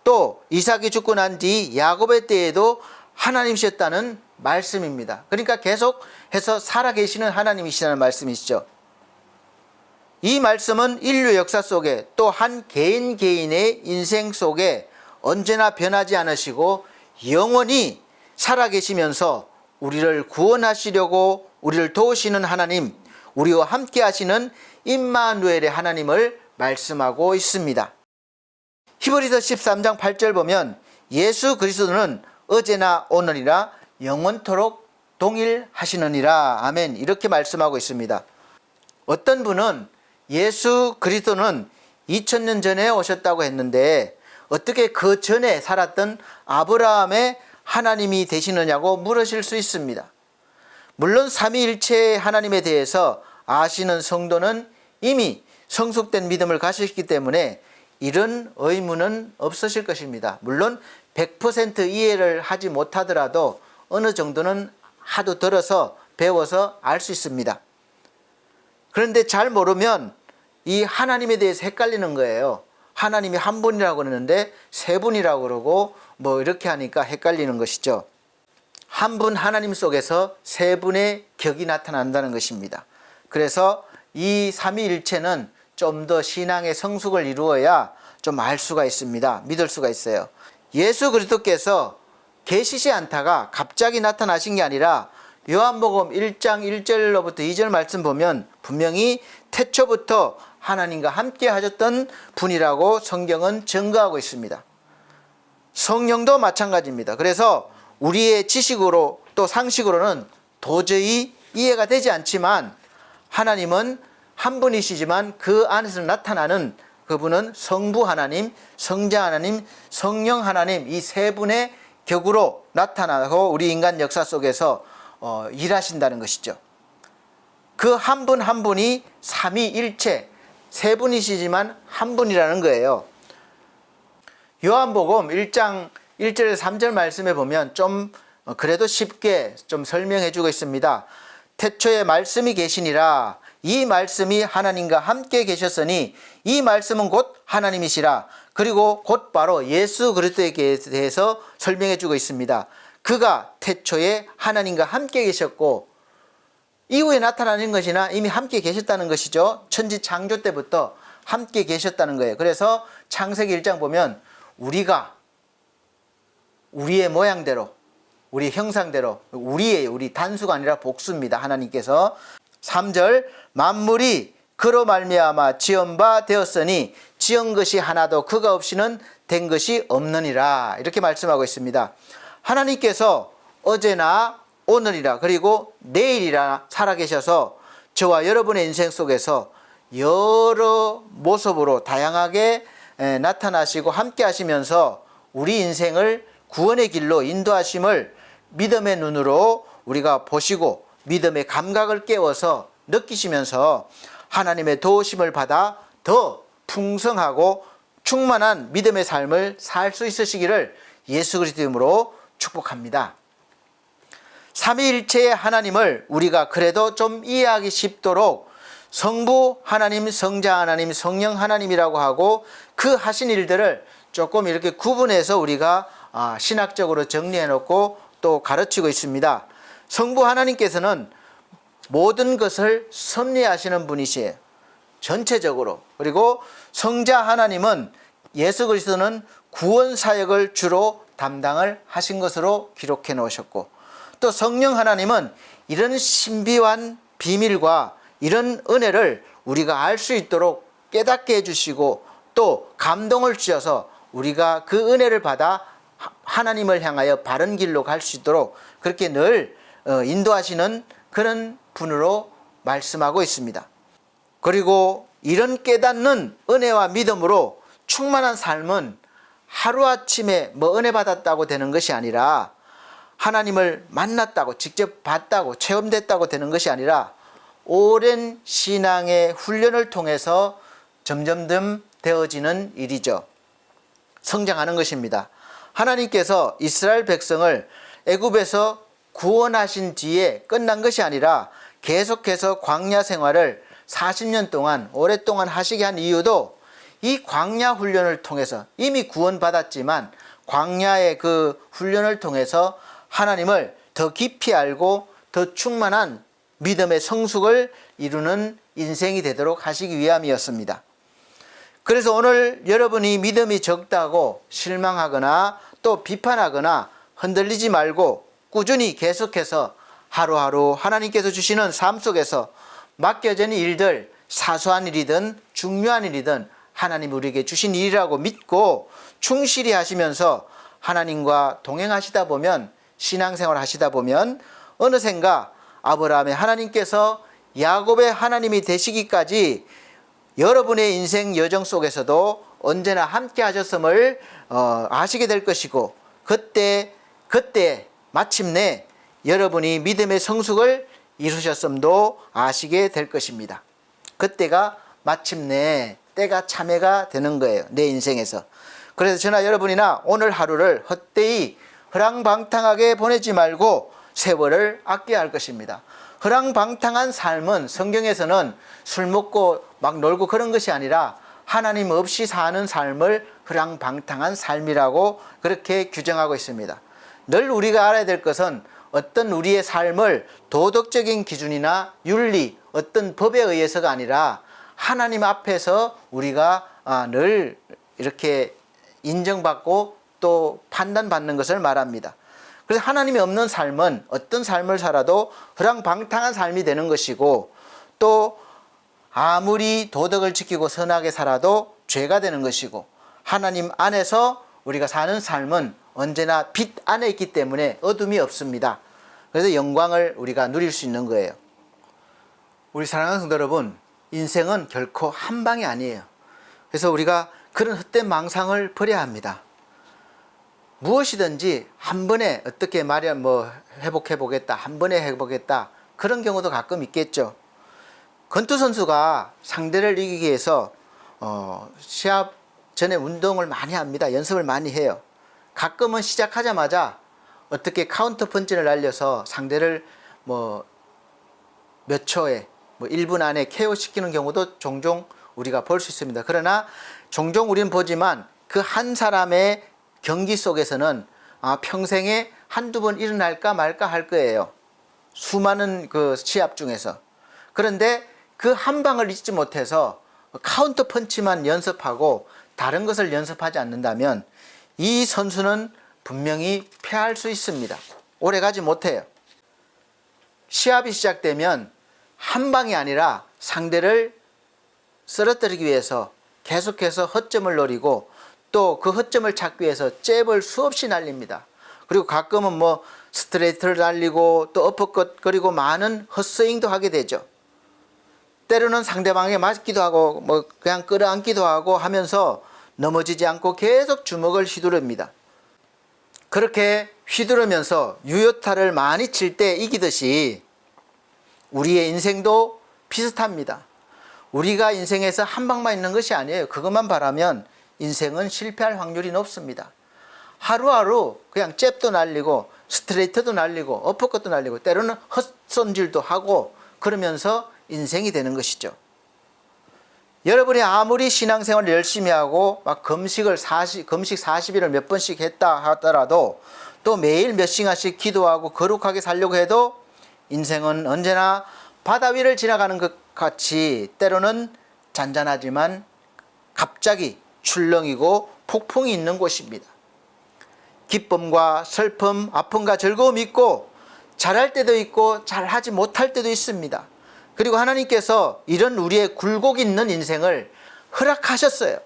또 이삭이 죽고 난 뒤 야곱의 때에도 하나님이셨다는 말씀입니다. 그러니까 계속해서 살아계시는 하나님이시라는 말씀이시죠. 이 말씀은 인류 역사 속에 또 한 개인의 인생 속에 언제나 변하지 않으시고 영원히 살아계시면서 우리를 구원하시려고 우리를 도우시는 하나님, 우리와 함께 하시는 임마누엘의 하나님을 말씀하고 있습니다. 히브리서 13장 8절 보면 예수 그리스도는 어제나 오늘이나 영원토록 동일하시느니라. 아멘. 이렇게 말씀하고 있습니다. 어떤 분은 예수 그리스도는 2000년 전에 오셨다고 했는데 어떻게 그 전에 살았던 아브라함의 하나님이 되시느냐고 물으실 수 있습니다. 물론 삼위일체의 하나님에 대해서 아시는 성도는 이미 성숙된 믿음을 가졌기 때문에 이런 의문은 없으실 것입니다. 물론 100% 이해를 하지 못하더라도 어느 정도는 하도 들어서 배워서 알 수 있습니다. 그런데 잘 모르면 이 하나님에 대해서 헷갈리는 거예요. 하나님이 한 분이라고 그러는데 세 분이라고 그러고 뭐 이렇게 하니까 헷갈리는 것이죠. 한 분 하나님 속에서 세 분의 격이 나타난다는 것입니다. 그래서 이 삼위일체는 좀 더 신앙의 성숙을 이루어야 좀 알 수가 있습니다. 믿을 수가 있어요. 예수 그리스도께서 계시지 않다가 갑자기 나타나신 게 아니라 요한복음 1장 1절로부터 2절 말씀 보면 분명히 태초부터 하나님과 함께 하셨던 분이라고 성경은 증거하고 있습니다. 성령도 마찬가지입니다. 그래서 우리의 지식으로 또 상식으로는 도저히 이해가 되지 않지만 하나님은 한 분이시지만 그 안에서 나타나는 그분은 성부 하나님, 성자 하나님, 성령 하나님 이 세 분의 격으로 나타나고 우리 인간 역사 속에서 일하신다는 것이죠. 그 한 분 한 분이 삼위일체, 세 분이시지만 한 분이라는 거예요. 요한복음 1장 1절에서 3절 말씀에 보면 좀 그래도 쉽게 좀 설명해 주고 있습니다. 태초에 말씀이 계시니라. 이 말씀이 하나님과 함께 계셨으니 이 말씀은 곧 하나님이시라. 그리고 곧바로 예수 그리스도에 대해서 설명해 주고 있습니다. 그가 태초에 하나님과 함께 계셨고 이후에 나타나는 것이나 이미 함께 계셨다는 것이죠. 천지 창조 때부터 함께 계셨다는 거예요. 그래서 창세기 1장 보면 우리가 우리의 모양대로 우리 형상대로 우리 단수가 아니라 복수입니다. 하나님께서 3절 만물이 그로 말미암아 지은 바 되었으니 지은 것이 하나도 그가 없이는 된 것이 없느니라 이렇게 말씀하고 있습니다. 하나님께서 어제나 오늘이라 그리고 내일이라 살아계셔서 저와 여러분의 인생 속에서 여러 모습으로 다양하게 나타나시고 함께 하시면서 우리 인생을 구원의 길로 인도하심을 믿음의 눈으로 우리가 보시고 믿음의 감각을 깨워서 느끼시면서 하나님의 도우심을 받아 더 풍성하고 충만한 믿음의 삶을 살 수 있으시기를 예수 그리스도 이름으로 축복합니다. 삼위일체의 하나님을 우리가 그래도 좀 이해하기 쉽도록 성부 하나님, 성자 하나님, 성령 하나님이라고 하고 그 하신 일들을 조금 이렇게 구분해서 우리가 신학적으로 정리해 놓고 또 가르치고 있습니다. 성부 하나님께서는 모든 것을 섭리하시는 분이시에요. 전체적으로. 그리고 성자 하나님은 예수 그리스도는 구원 사역을 주로 담당을 하신 것으로 기록해 놓으셨고 또 성령 하나님은 이런 신비한 비밀과 이런 은혜를 우리가 알 수 있도록 깨닫게 해주시고 또 감동을 주셔서 우리가 그 은혜를 받아 하나님을 향하여 바른 길로 갈 수 있도록 그렇게 늘 인도하시는 그런 분으로 말씀하고 있습니다. 그리고 이런 깨닫는 은혜와 믿음으로 충만한 삶은 하루아침에 은혜 받았다고 되는 것이 아니라 하나님을 만났다고 직접 봤다고 체험됐다고 되는 것이 아니라 오랜 신앙의 훈련을 통해서 점점점 되어지는 일이죠. 성장하는 것입니다. 하나님께서 이스라엘 백성을 애굽에서 구원하신 뒤에 끝난 것이 아니라 계속해서 광야 생활을 40년 동안 오랫동안 하시게 한 이유도 이 광야 훈련을 통해서 이미 구원받았지만 광야의 그 훈련을 통해서 하나님을 더 깊이 알고 더 충만한 믿음의 성숙을 이루는 인생이 되도록 하시기 위함이었습니다. 그래서 오늘 여러분이 믿음이 적다고 실망하거나 또 비판하거나 흔들리지 말고 꾸준히 계속해서 하루하루 하나님께서 주시는 삶 속에서 맡겨진 일들, 사소한 일이든 중요한 일이든 하나님 우리에게 주신 일이라고 믿고 충실히 하시면서 하나님과 동행하시다 보면 신앙생활 하시다 보면 어느샌가 아브라함의 하나님께서 야곱의 하나님이 되시기까지 여러분의 인생 여정 속에서도 언제나 함께 하셨음을 아시게 될 것이고 그때 마침내 여러분이 믿음의 성숙을 이루셨음도 아시게 될 것입니다. 그때가 마침내 때가 참회가 되는 거예요. 내 인생에서. 그래서 저나 여러분이나 오늘 하루를 헛되이 허랑방탕하게 보내지 말고 세월을 아껴야 할 것입니다. 허랑방탕한 삶은 성경에서는 술 먹고 막 놀고 그런 것이 아니라 하나님 없이 사는 삶을 허랑방탕한 삶이라고 그렇게 규정하고 있습니다. 늘 우리가 알아야 될 것은 어떤 우리의 삶을 도덕적인 기준이나 윤리, 어떤 법에 의해서가 아니라 하나님 앞에서 우리가 늘 이렇게 인정받고 또 판단받는 것을 말합니다. 그래서 하나님이 없는 삶은 어떤 삶을 살아도 허랑방탕한 삶이 되는 것이고 또 아무리 도덕을 지키고 선하게 살아도 죄가 되는 것이고 하나님 안에서 우리가 사는 삶은 언제나 빛 안에 있기 때문에 어둠이 없습니다. 그래서 영광을 우리가 누릴 수 있는 거예요. 우리 사랑하는 성도 여러분, 인생은 결코 한 방이 아니에요. 그래서 우리가 그런 헛된 망상을 버려야 합니다. 무엇이든지 한 번에 어떻게 마련 회복해 보겠다, 한 번에 해보겠다, 그런 경우도 가끔 있겠죠. 권투 선수가 상대를 이기기 위해서 시합 전에 운동을 많이 합니다. 연습을 많이 해요. 가끔은 시작하자마자 어떻게 카운터 펀치를 날려서 상대를 몇 초에 1분 안에 KO 시키는 경우도 종종 우리가 볼 수 있습니다. 그러나 종종 우리는 보지만 그 한 사람의 경기 속에서는 평생에 한두 번 일어날까 말까 할 거예요. 수많은 그 시합 중에서. 그런데 그 한 방을 잊지 못해서 카운터 펀치만 연습하고 다른 것을 연습하지 않는다면 이 선수는 분명히 패할 수 있습니다. 오래가지 못해요. 시합이 시작되면 한 방이 아니라 상대를 쓰러뜨리기 위해서 계속해서 허점을 노리고 또 그 허점을 찾기 위해서 잽을 수없이 날립니다. 그리고 가끔은 스트레이트를 날리고 또 어퍼컷 그리고 많은 헛스윙도 하게 되죠. 때로는 상대방에게 맞기도 하고 그냥 끌어안기도 하고 하면서 넘어지지 않고 계속 주먹을 휘두릅니다. 그렇게 휘두르면서 유효타를 많이 칠 때 이기듯이 우리의 인생도 비슷합니다. 우리가 인생에서 한 방만 있는 것이 아니에요. 그것만 바라면 인생은 실패할 확률이 높습니다. 하루하루 그냥 잽도 날리고 스트레이트도 날리고 어퍼컷도 날리고 때로는 헛손질도 하고 그러면서 인생이 되는 것이죠. 여러분이 아무리 신앙생활을 열심히 하고 막 금식 40일을 몇 번씩 했다 하더라도 또 매일 몇 시간씩 기도하고 거룩하게 살려고 해도 인생은 언제나 바다 위를 지나가는 것 같이 때로는 잔잔하지만 갑자기 출렁이고 폭풍이 있는 곳입니다. 기쁨과 슬픔, 아픔과 즐거움이 있고 잘할 때도 있고 잘하지 못할 때도 있습니다. 그리고 하나님께서 이런 우리의 굴곡 있는 인생을 허락하셨어요.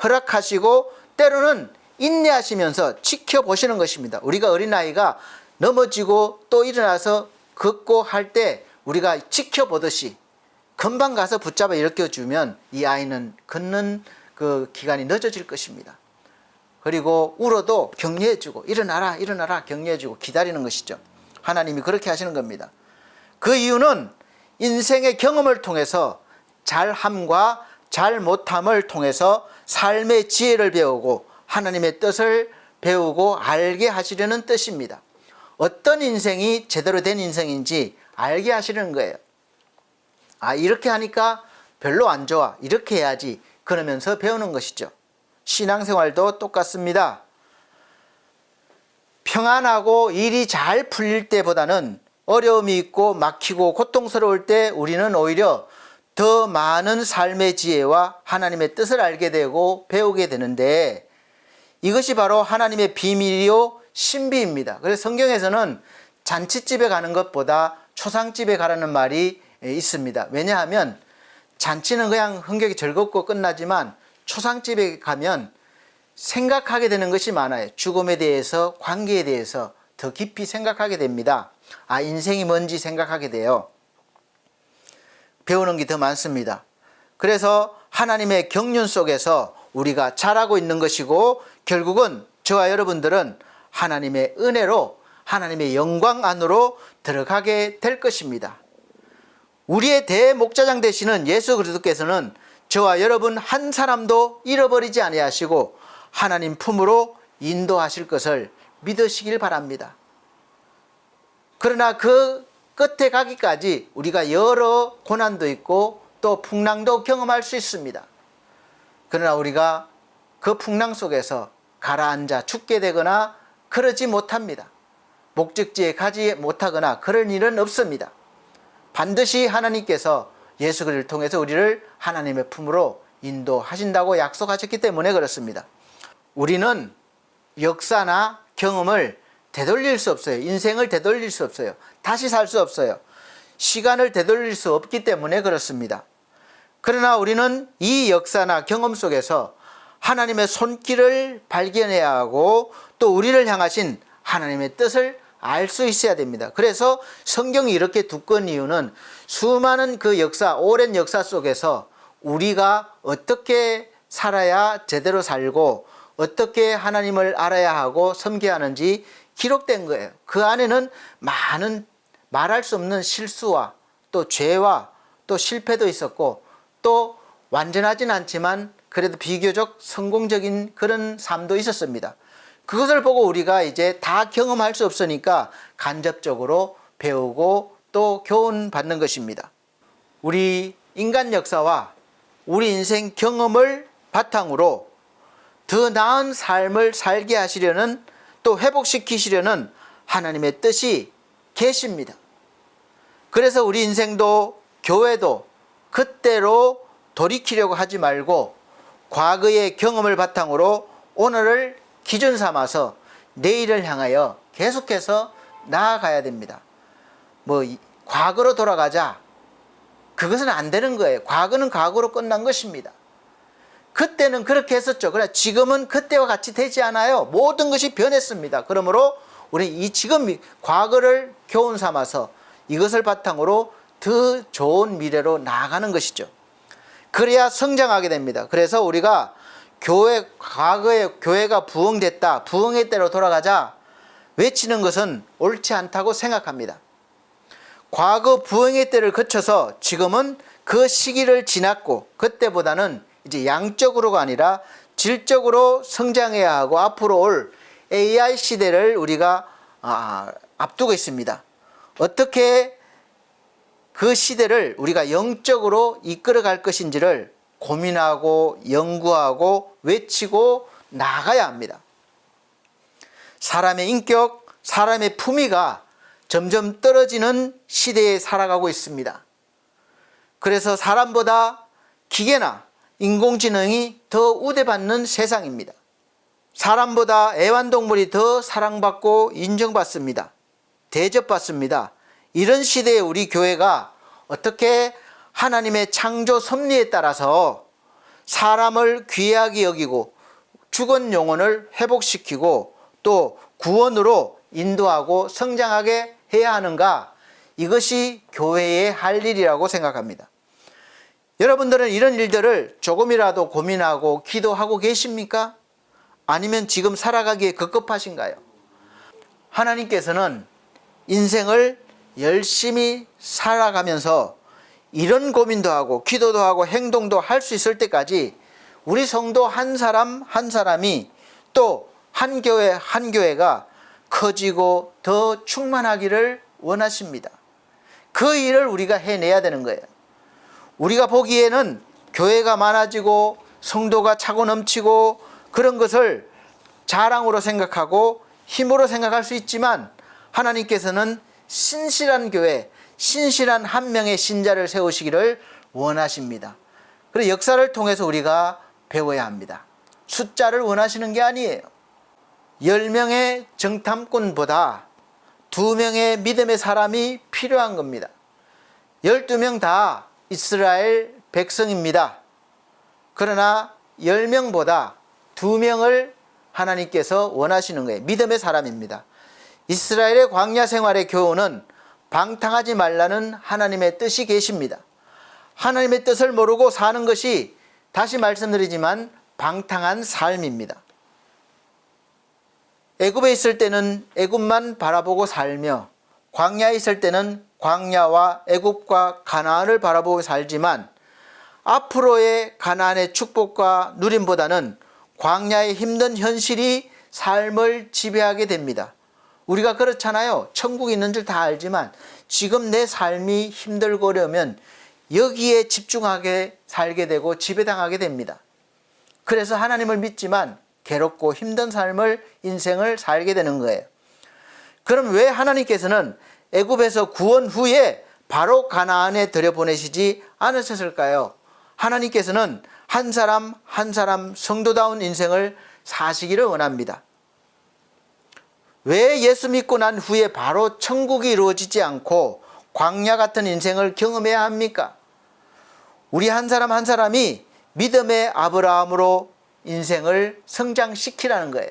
허락하시고 때로는 인내하시면서 지켜보시는 것입니다. 우리가 어린아이가 넘어지고 또 일어나서 걷고 할 때 우리가 지켜보듯이 금방 가서 붙잡아 일으켜주면 이 아이는 걷는 그 기간이 늦어질 것입니다. 그리고 울어도 격려해주고 일어나라 일어나라 격려해주고 기다리는 것이죠. 하나님이 그렇게 하시는 겁니다. 그 이유는 인생의 경험을 통해서 잘함과 잘못함을 통해서 삶의 지혜를 배우고 하나님의 뜻을 배우고 알게 하시려는 뜻입니다. 어떤 인생이 제대로 된 인생인지 알게 하시려는 거예요. 이렇게 하니까 별로 안 좋아. 이렇게 해야지. 그러면서 배우는 것이죠. 신앙생활도 똑같습니다. 평안하고 일이 잘 풀릴 때보다는 어려움이 있고 막히고 고통스러울 때 우리는 오히려 더 많은 삶의 지혜와 하나님의 뜻을 알게 되고 배우게 되는데 이것이 바로 하나님의 비밀이요 신비입니다. 그래서 성경에서는 잔치집에 가는 것보다 초상집에 가라는 말이 있습니다. 왜냐하면 잔치는 그냥 흥겹게 즐겁고 끝나지만 초상집에 가면 생각하게 되는 것이 많아요. 죽음에 대해서, 관계에 대해서 더 깊이 생각하게 됩니다. 인생이 뭔지 생각하게 돼요. 배우는 게 더 많습니다. 그래서 하나님의 경륜 속에서 우리가 자라고 있는 것이고 결국은 저와 여러분들은 하나님의 은혜로 하나님의 영광 안으로 들어가게 될 것입니다. 우리의 대목자장 되시는 예수 그리스도께서는 저와 여러분 한 사람도 잃어버리지 아니하시고 하나님 품으로 인도하실 것을 믿으시길 바랍니다. 그러나 그 끝에 가기까지 우리가 여러 고난도 있고 또 풍랑도 경험할 수 있습니다. 그러나 우리가 그 풍랑 속에서 가라앉아 죽게 되거나 그러지 못합니다. 목적지에 가지 못하거나 그럴 일은 없습니다. 반드시 하나님께서 예수 그리스도를 통해서 우리를 하나님의 품으로 인도하신다고 약속하셨기 때문에 그렇습니다. 우리는 역사나 경험을 되돌릴 수 없어요. 인생을 되돌릴 수 없어요. 다시 살 수 없어요. 시간을 되돌릴 수 없기 때문에 그렇습니다. 그러나 우리는 이 역사나 경험 속에서 하나님의 손길을 발견해야 하고 또 우리를 향하신 하나님의 뜻을 알 수 있어야 됩니다. 그래서 성경이 이렇게 두꺼운 이유는 수많은 그 역사, 오랜 역사 속에서 우리가 어떻게 살아야 제대로 살고 어떻게 하나님을 알아야 하고 섬겨야 하는지 기록된 거예요. 그 안에는 많은 말할 수 없는 실수와 또 죄와 또 실패도 있었고 또 완전하진 않지만 그래도 비교적 성공적인 그런 삶도 있었습니다. 그것을 보고 우리가 이제 다 경험할 수 없으니까 간접적으로 배우고 또 교훈 받는 것입니다. 우리 인간 역사와 우리 인생 경험을 바탕으로 더 나은 삶을 살게 하시려는 또 회복시키시려는 하나님의 뜻이 계십니다. 그래서 우리 인생도 교회도 그때로 돌이키려고 하지 말고 과거의 경험을 바탕으로 오늘을 기준 삼아서 내일을 향하여 계속해서 나아가야 됩니다. 과거로 돌아가자. 그것은 안 되는 거예요. 과거는 과거로 끝난 것입니다. 그때는 그렇게 했었죠. 그러나 지금은 그때와 같이 되지 않아요. 모든 것이 변했습니다. 그러므로 우리 이 지금 과거를 교훈 삼아서 이것을 바탕으로 더 좋은 미래로 나아가는 것이죠. 그래야 성장하게 됩니다. 그래서 우리가 과거에 교회가 부흥됐다, 부흥의 때로 돌아가자 외치는 것은 옳지 않다고 생각합니다. 과거 부흥의 때를 거쳐서 지금은 그 시기를 지났고 그때보다는 이제 양적으로가 아니라 질적으로 성장해야 하고 앞으로 올 AI 시대를 우리가 앞두고 있습니다. 어떻게 그 시대를 우리가 영적으로 이끌어 갈 것인지를 고민하고 연구하고 외치고 나가야 합니다. 사람의 인격, 사람의 품위가 점점 떨어지는 시대에 살아가고 있습니다. 그래서 사람보다 기계나 인공지능이 더 우대받는 세상입니다. 사람보다 애완동물이 더 사랑받고 인정받습니다. 대접받습니다. 이런 시대에 우리 교회가 어떻게 하나님의 창조 섭리에 따라서 사람을 귀하게 여기고 죽은 영혼을 회복시키고 또 구원으로 인도하고 성장하게 해야 하는가? 이것이 교회의 할 일이라고 생각합니다. 여러분들은 이런 일들을 조금이라도 고민하고 기도하고 계십니까? 아니면 지금 살아가기에 급급하신가요? 하나님께서는 인생을 열심히 살아가면서 이런 고민도 하고 기도도 하고 행동도 할 수 있을 때까지 우리 성도 한 사람 한 사람이 또 한 교회 한 교회가 커지고 더 충만하기를 원하십니다. 그 일을 우리가 해내야 되는 거예요. 우리가 보기에는 교회가 많아지고 성도가 차고 넘치고 그런 것을 자랑으로 생각하고 힘으로 생각할 수 있지만 하나님께서는 신실한 교회, 신실한 한 명의 신자를 세우시기를 원하십니다. 그래서 역사를 통해서 우리가 배워야 합니다. 숫자를 원하시는 게 아니에요. 10명의 정탐꾼보다 2명의 믿음의 사람이 필요한 겁니다. 12명 다 이스라엘 백성입니다. 그러나 10명보다 2명을 하나님께서 원하시는 거예요. 믿음의 사람입니다. 이스라엘의 광야 생활의 교훈은 방탕하지 말라는 하나님의 뜻이 계십니다. 하나님의 뜻을 모르고 사는 것이 다시 말씀드리지만 방탕한 삶입니다. 애굽에 있을 때는 애굽만 바라보고 살며 광야에 있을 때는 광야와 애굽과 가나안을 바라보고 살지만 앞으로의 가나안의 축복과 누림보다는 광야의 힘든 현실이 삶을 지배하게 됩니다. 우리가 그렇잖아요. 천국이 있는 줄 다 알지만 지금 내 삶이 힘들고 어려우면 여기에 집중하게 살게 되고 지배당하게 됩니다. 그래서 하나님을 믿지만 괴롭고 힘든 삶을 인생을 살게 되는 거예요. 그럼 왜 하나님께서는 애굽에서 구원 후에 바로 가나안에 들여보내시지 않으셨을까요? 하나님께서는 한 사람 한 사람 성도다운 인생을 사시기를 원합니다. 왜 예수 믿고 난 후에 바로 천국이 이루어지지 않고 광야 같은 인생을 경험해야 합니까? 우리 한 사람 한 사람이 믿음의 아브라함으로 인생을 성장시키라는 거예요.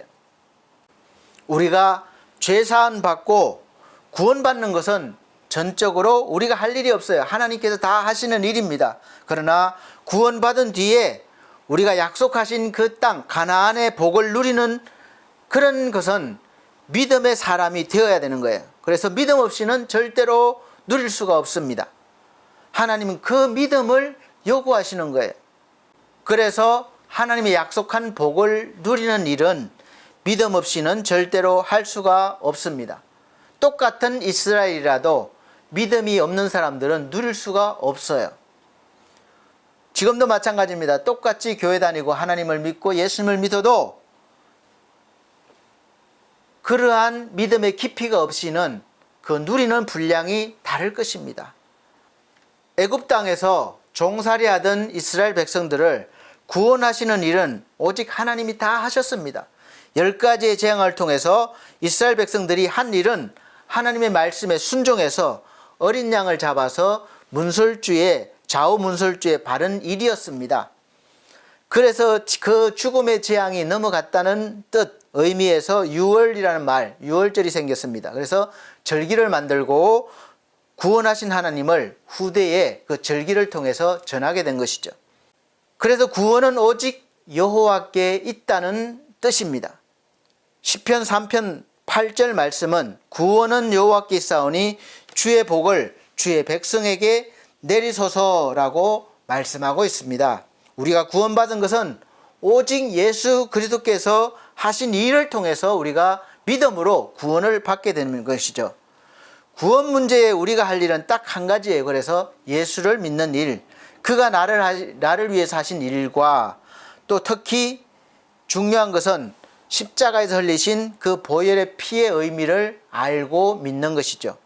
우리가 죄사함 받고 구원받는 것은 전적으로 우리가 할 일이 없어요. 하나님께서 다 하시는 일입니다. 그러나 구원받은 뒤에 우리가 약속하신 그 땅 가나안의 복을 누리는 그런 것은 믿음의 사람이 되어야 되는 거예요. 그래서 믿음 없이는 절대로 누릴 수가 없습니다. 하나님은 그 믿음을 요구하시는 거예요. 그래서 하나님이 약속한 복을 누리는 일은 믿음 없이는 절대로 할 수가 없습니다. 똑같은 이스라엘이라도 믿음이 없는 사람들은 누릴 수가 없어요. 지금도 마찬가지입니다. 똑같이 교회 다니고 하나님을 믿고 예수님을 믿어도 그러한 믿음의 깊이가 없이는 그 누리는 분량이 다를 것입니다. 애굽 땅에서 종살이하던 이스라엘 백성들을 구원하시는 일은 오직 하나님이 다 하셨습니다. 10가지의 재앙을 통해서 이스라엘 백성들이 한 일은 하나님의 말씀에 순종해서 어린 양을 잡아서 문설주에 좌우 문설주에 바른 일이었습니다. 그래서 그 죽음의 재앙이 넘어갔다는 뜻, 의미에서 유월이라는 말, 유월절이 생겼습니다. 그래서 절기를 만들고 구원하신 하나님을 후대에 그 절기를 통해서 전하게 된 것이죠. 그래서 구원은 오직 여호와께 있다는 뜻입니다. 시편 3편 8절 말씀은 구원은 여호와께 있사오니 주의 복을 주의 백성에게 내리소서라고 말씀하고 있습니다. 우리가 구원받은 것은 오직 예수 그리스도께서 하신 일을 통해서 우리가 믿음으로 구원을 받게 되는 것이죠. 구원 문제에 우리가 할 일은 딱 한 가지예요. 그래서 예수를 믿는 일, 그가 나를 위해서 하신 일과 또 특히 중요한 것은 십자가에서 흘리신 그 보혈의 피의 의미를 알고 믿는 것이죠.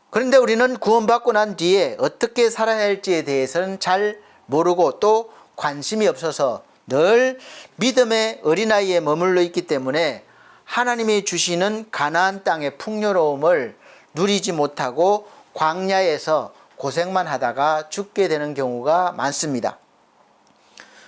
그런데 우리는 구원받고 난 뒤에 어떻게 살아야 할지에 대해서는 잘 모르고 또 관심이 없어서 늘 믿음의 어린아이에 머물러 있기 때문에 하나님이 주시는 가나안 땅의 풍요로움을 누리지 못하고 광야에서 고생만 하다가 죽게 되는 경우가 많습니다.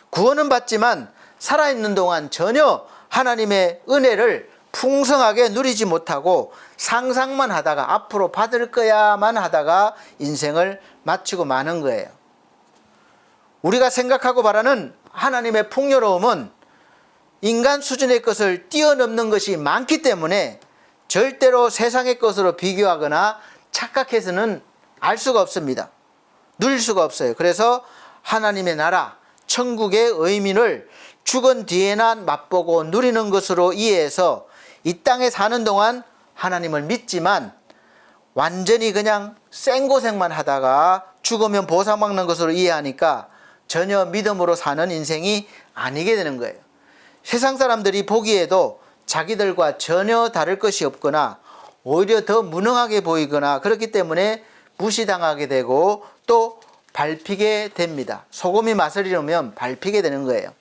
구원은 받지만 살아있는 동안 전혀 하나님의 은혜를 풍성하게 누리지 못하고 상상만 하다가 앞으로 받을 거야만 하다가 인생을 마치고 마는 거예요. 우리가 생각하고 바라는 하나님의 풍요로움은 인간 수준의 것을 뛰어넘는 것이 많기 때문에 절대로 세상의 것으로 비교하거나 착각해서는 알 수가 없습니다. 누릴 수가 없어요. 그래서 하나님의 나라, 천국의 의미를 죽은 뒤에나 맛보고 누리는 것으로 이해해서 이 땅에 사는 동안 하나님을 믿지만 완전히 그냥 생고생만 하다가 죽으면 보상받는 것으로 이해하니까 전혀 믿음으로 사는 인생이 아니게 되는 거예요. 세상 사람들이 보기에도 자기들과 전혀 다를 것이 없거나 오히려 더 무능하게 보이거나 그렇기 때문에 무시당하게 되고 또 밟히게 됩니다. 소금이 맛을 잃으면 밟히게 되는 거예요.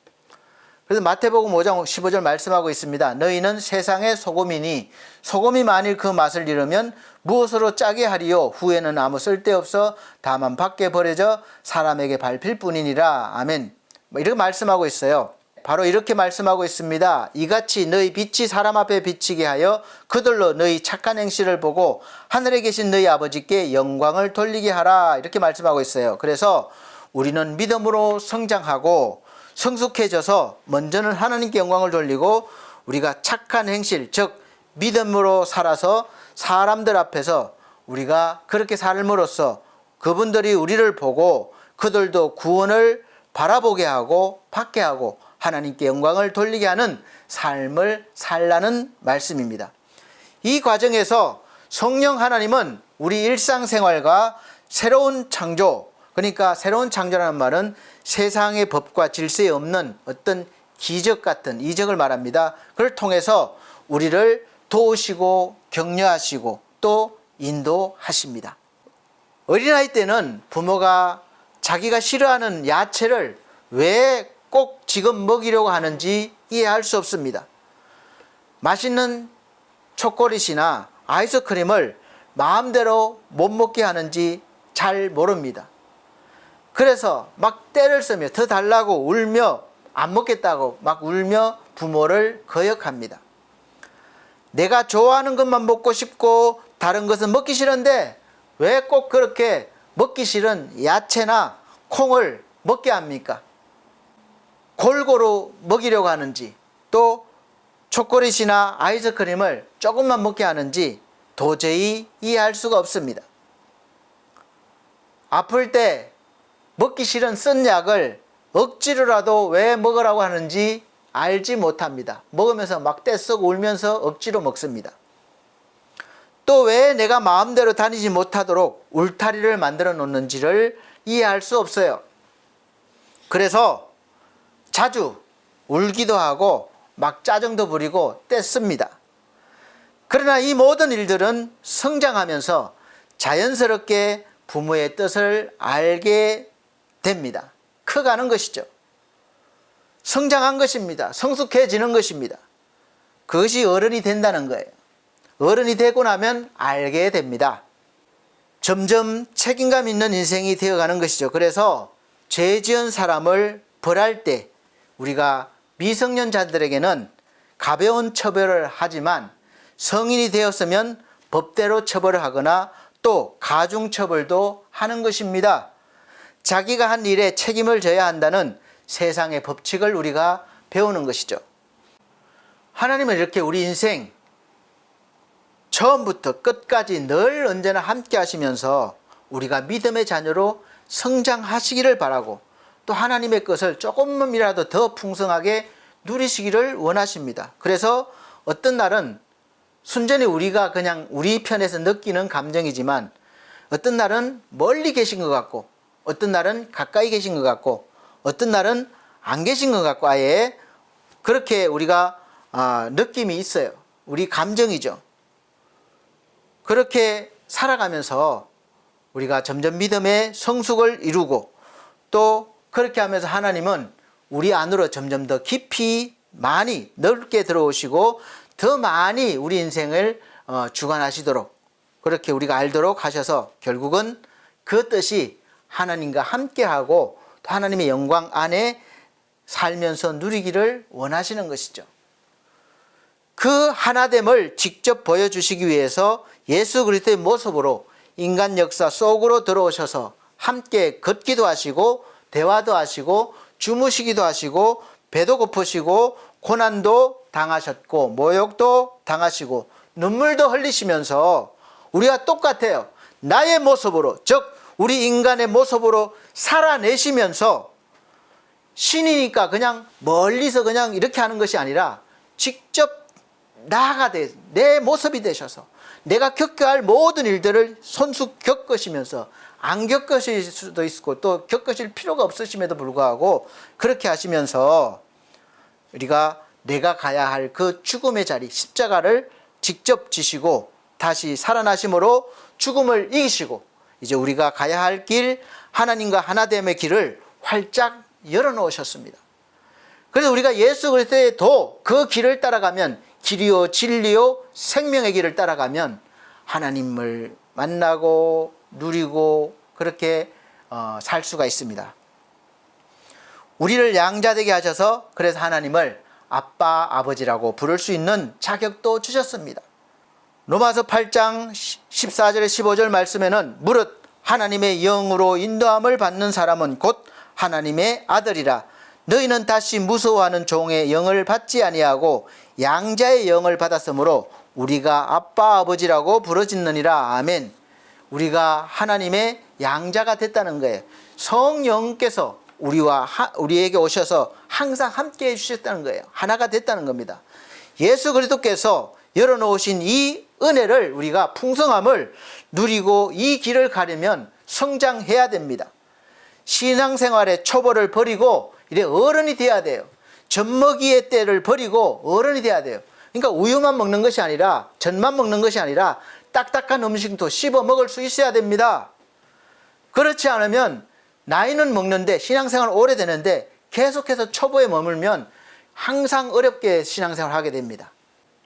그래서 마태복음 5장 15절 말씀하고 있습니다. 너희는 세상의 소금이니 소금이 만일 그 맛을 잃으면 무엇으로 짜게 하리요? 후에는 아무 쓸데없어 다만 밖에 버려져 사람에게 밟힐 뿐이니라. 아멘. 이렇게 말씀하고 있어요. 바로 이렇게 말씀하고 있습니다. 이같이 너희 빛이 사람 앞에 비치게 하여 그들로 너희 착한 행실을 보고 하늘에 계신 너희 아버지께 영광을 돌리게 하라. 이렇게 말씀하고 있어요. 그래서 우리는 믿음으로 성장하고 성숙해져서 먼저는 하나님께 영광을 돌리고 우리가 착한 행실, 즉 믿음으로 살아서 사람들 앞에서 우리가 그렇게 삶으로써 그분들이 우리를 보고 그들도 구원을 바라보게 하고 받게 하고 하나님께 영광을 돌리게 하는 삶을 살라는 말씀입니다. 이 과정에서 성령 하나님은 우리 일상생활과 새로운 창조, 그러니까 새로운 창조라는 말은 세상의 법과 질서에 없는 어떤 기적 같은 이적을 말합니다. 그걸 통해서 우리를 도우시고 격려하시고 또 인도하십니다. 어린아이 때는 부모가 자기가 싫어하는 야채를 왜 꼭 지금 먹이려고 하는지 이해할 수 없습니다. 맛있는 초콜릿이나 아이스크림을 마음대로 못 먹게 하는지 잘 모릅니다. 그래서 막 떼를 쓰며 더 달라고 울며 안 먹겠다고 막 울며 부모를 거역합니다. 내가 좋아하는 것만 먹고 싶고 다른 것은 먹기 싫은데 왜 꼭 그렇게 먹기 싫은 야채나 콩을 먹게 합니까? 골고루 먹이려고 하는지, 또 초콜릿이나 아이스크림을 조금만 먹게 하는지 도저히 이해할 수가 없습니다. 아플 때 먹기 싫은 쓴 약을 억지로라도 왜 먹으라고 하는지 알지 못합니다. 먹으면서 막 떼쓰고 울면서 억지로 먹습니다. 또 왜 내가 마음대로 다니지 못하도록 울타리를 만들어 놓는지를 이해할 수 없어요. 그래서 자주 울기도 하고 막 짜증도 부리고 떼씁니다. 그러나 이 모든 일들은 성장하면서 자연스럽게 부모의 뜻을 알게 됩니다. 커가는 것이죠. 성장한 것입니다. 성숙해지는 것입니다. 그것이 어른이 된다는 거예요. 어른이 되고 나면 알게 됩니다. 점점 책임감 있는 인생이 되어가는 것이죠. 그래서 죄 지은 사람을 벌할 때 우리가 미성년자들에게는 가벼운 처벌을 하지만 성인이 되었으면 법대로 처벌을 하거나 또 가중처벌도 하는 것입니다. 자기가 한 일에 책임을 져야 한다는 세상의 법칙을 우리가 배우는 것이죠. 하나님은 이렇게 우리 인생 처음부터 끝까지 늘 언제나 함께 하시면서 우리가 믿음의 자녀로 성장하시기를 바라고, 또 하나님의 것을 조금이라도 더 풍성하게 누리시기를 원하십니다. 그래서 어떤 날은 순전히 우리가 그냥 우리 편에서 느끼는 감정이지만, 어떤 날은 멀리 계신 것 같고, 어떤 날은 가까이 계신 것 같고, 어떤 날은 안 계신 것 같고, 아예 그렇게 우리가 느낌이 있어요. 우리 감정이죠. 그렇게 살아가면서 우리가 점점 믿음의 성숙을 이루고, 또 그렇게 하면서 하나님은 우리 안으로 점점 더 깊이 많이 넓게 들어오시고 더 많이 우리 인생을 주관하시도록, 그렇게 우리가 알도록 하셔서 결국은 그 뜻이 하나님과 함께하고 또 하나님의 영광 안에 살면서 누리기를 원하시는 것이죠. 그 하나됨을 직접 보여주시기 위해서 예수 그리스도의 모습으로 인간 역사 속으로 들어오셔서 함께 걷기도 하시고 대화도 하시고 주무시기도 하시고 배도 고프시고 고난도 당하셨고 모욕도 당하시고 눈물도 흘리시면서 우리가 똑같아요. 나의 모습으로, 즉 우리 인간의 모습으로 살아내시면서 신이니까 그냥 멀리서 그냥 이렇게 하는 것이 아니라 직접 나가 내 모습이 되셔서 내가 겪어야 할 모든 일들을 손수 겪으시면서, 안 겪으실 수도 있고 또 겪으실 필요가 없으심에도 불구하고 그렇게 하시면서 우리가 내가 가야 할 그 죽음의 자리, 십자가를 직접 지시고 다시 살아나심으로 죽음을 이기시고 이제 우리가 가야 할 길, 하나님과 하나됨의 길을 활짝 열어놓으셨습니다. 그래서 우리가 예수 그리스도의 도, 그 길을 따라가면, 길이요 진리요 생명의 길을 따라가면 하나님을 만나고 누리고 그렇게 살 수가 있습니다. 우리를 양자되게 하셔서 그래서 하나님을 아빠, 아버지라고 부를 수 있는 자격도 주셨습니다. 로마서 8장 14절에 15절 말씀에는 무릇 하나님의 영으로 인도함을 받는 사람은 곧 하나님의 아들이라. 너희는 다시 무서워하는 종의 영을 받지 아니하고 양자의 영을 받았으므로 우리가 아빠 아버지라고 부르짖느니라. 아멘. 우리가 하나님의 양자가 됐다는 거예요. 성령께서 우리에게 오셔서 항상 함께 해주셨다는 거예요. 하나가 됐다는 겁니다. 예수 그리스도께서 열어놓으신 이 은혜를, 우리가 풍성함을 누리고 이 길을 가려면 성장해야 됩니다. 신앙생활의 초보를 버리고 이래 어른이 돼야 돼요. 젖먹이의 때를 버리고 어른이 돼야 돼요. 그러니까 우유만 먹는 것이 아니라, 젖만 먹는 것이 아니라 딱딱한 음식도 씹어 먹을 수 있어야 됩니다. 그렇지 않으면 나이는 먹는데 신앙생활 오래되는데 계속해서 초보에 머물면 항상 어렵게 신앙생활을 하게 됩니다.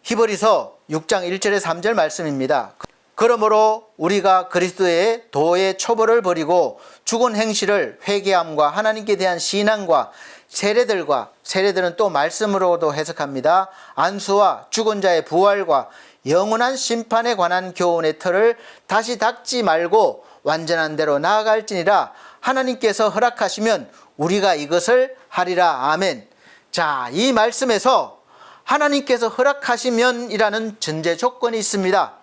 히브리서 6장 1절에 3절 말씀입니다. 그러므로 우리가 그리스도의 도의 초보를 버리고 죽은 행실을 회개함과 하나님께 대한 신앙과 세례들은 또 말씀으로도 해석합니다. 안수와 죽은 자의 부활과 영원한 심판에 관한 교훈의 틀을 다시 닦지 말고 완전한 대로 나아갈지니라. 하나님께서 허락하시면 우리가 이것을 하리라. 아멘. 자, 이 말씀에서 하나님께서 허락하시면이라는 전제 조건이 있습니다.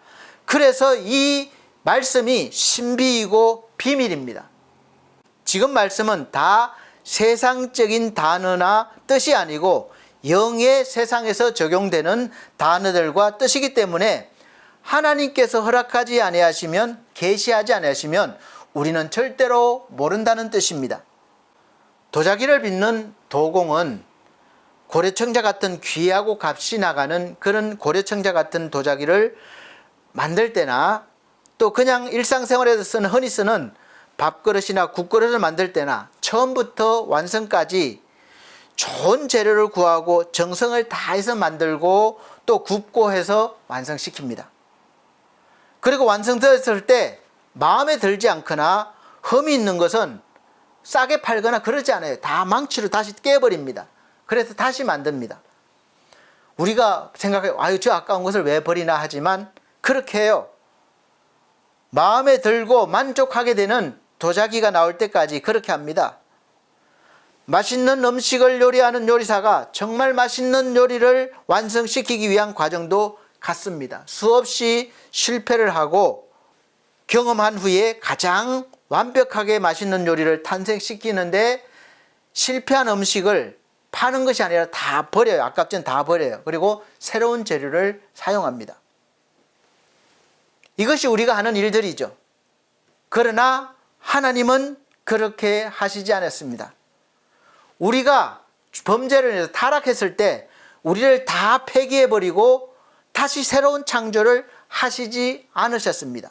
그래서 이 말씀이 신비이고 비밀입니다. 지금 말씀은 다 세상적인 단어나 뜻이 아니고 영의 세상에서 적용되는 단어들과 뜻이기 때문에 하나님께서 허락하지 아니하시면, 계시하지 아니하시면 우리는 절대로 모른다는 뜻입니다. 도자기를 빚는 도공은 고려청자 같은 귀하고 값이 나가는 그런 고려청자 같은 도자기를 만들 때나 또 그냥 일상생활에서 쓰는, 흔히 쓰는 밥그릇이나 국그릇을 만들 때나 처음부터 완성까지 좋은 재료를 구하고 정성을 다해서 만들고 또 굽고 해서 완성시킵니다. 그리고 완성되었을 때 마음에 들지 않거나 흠이 있는 것은 싸게 팔거나 그러지 않아요. 다 망치로 다시 깨버립니다. 그래서 다시 만듭니다. 우리가 생각해요. 아유, 저 아까운 것을 왜 버리나 하지만 그렇게 해요. 마음에 들고 만족하게 되는 도자기가 나올 때까지 그렇게 합니다. 맛있는 음식을 요리하는 요리사가 정말 맛있는 요리를 완성시키기 위한 과정도 같습니다. 수없이 실패를 하고 경험한 후에 가장 완벽하게 맛있는 요리를 탄생시키는데 실패한 음식을 파는 것이 아니라 다 버려요. 아깝지는 다 버려요. 그리고 새로운 재료를 사용합니다. 이것이 우리가 하는 일들이죠. 그러나 하나님은 그렇게 하시지 않았습니다. 우리가 범죄를 해서 타락했을 때 우리를 다 폐기해버리고 다시 새로운 창조를 하시지 않으셨습니다.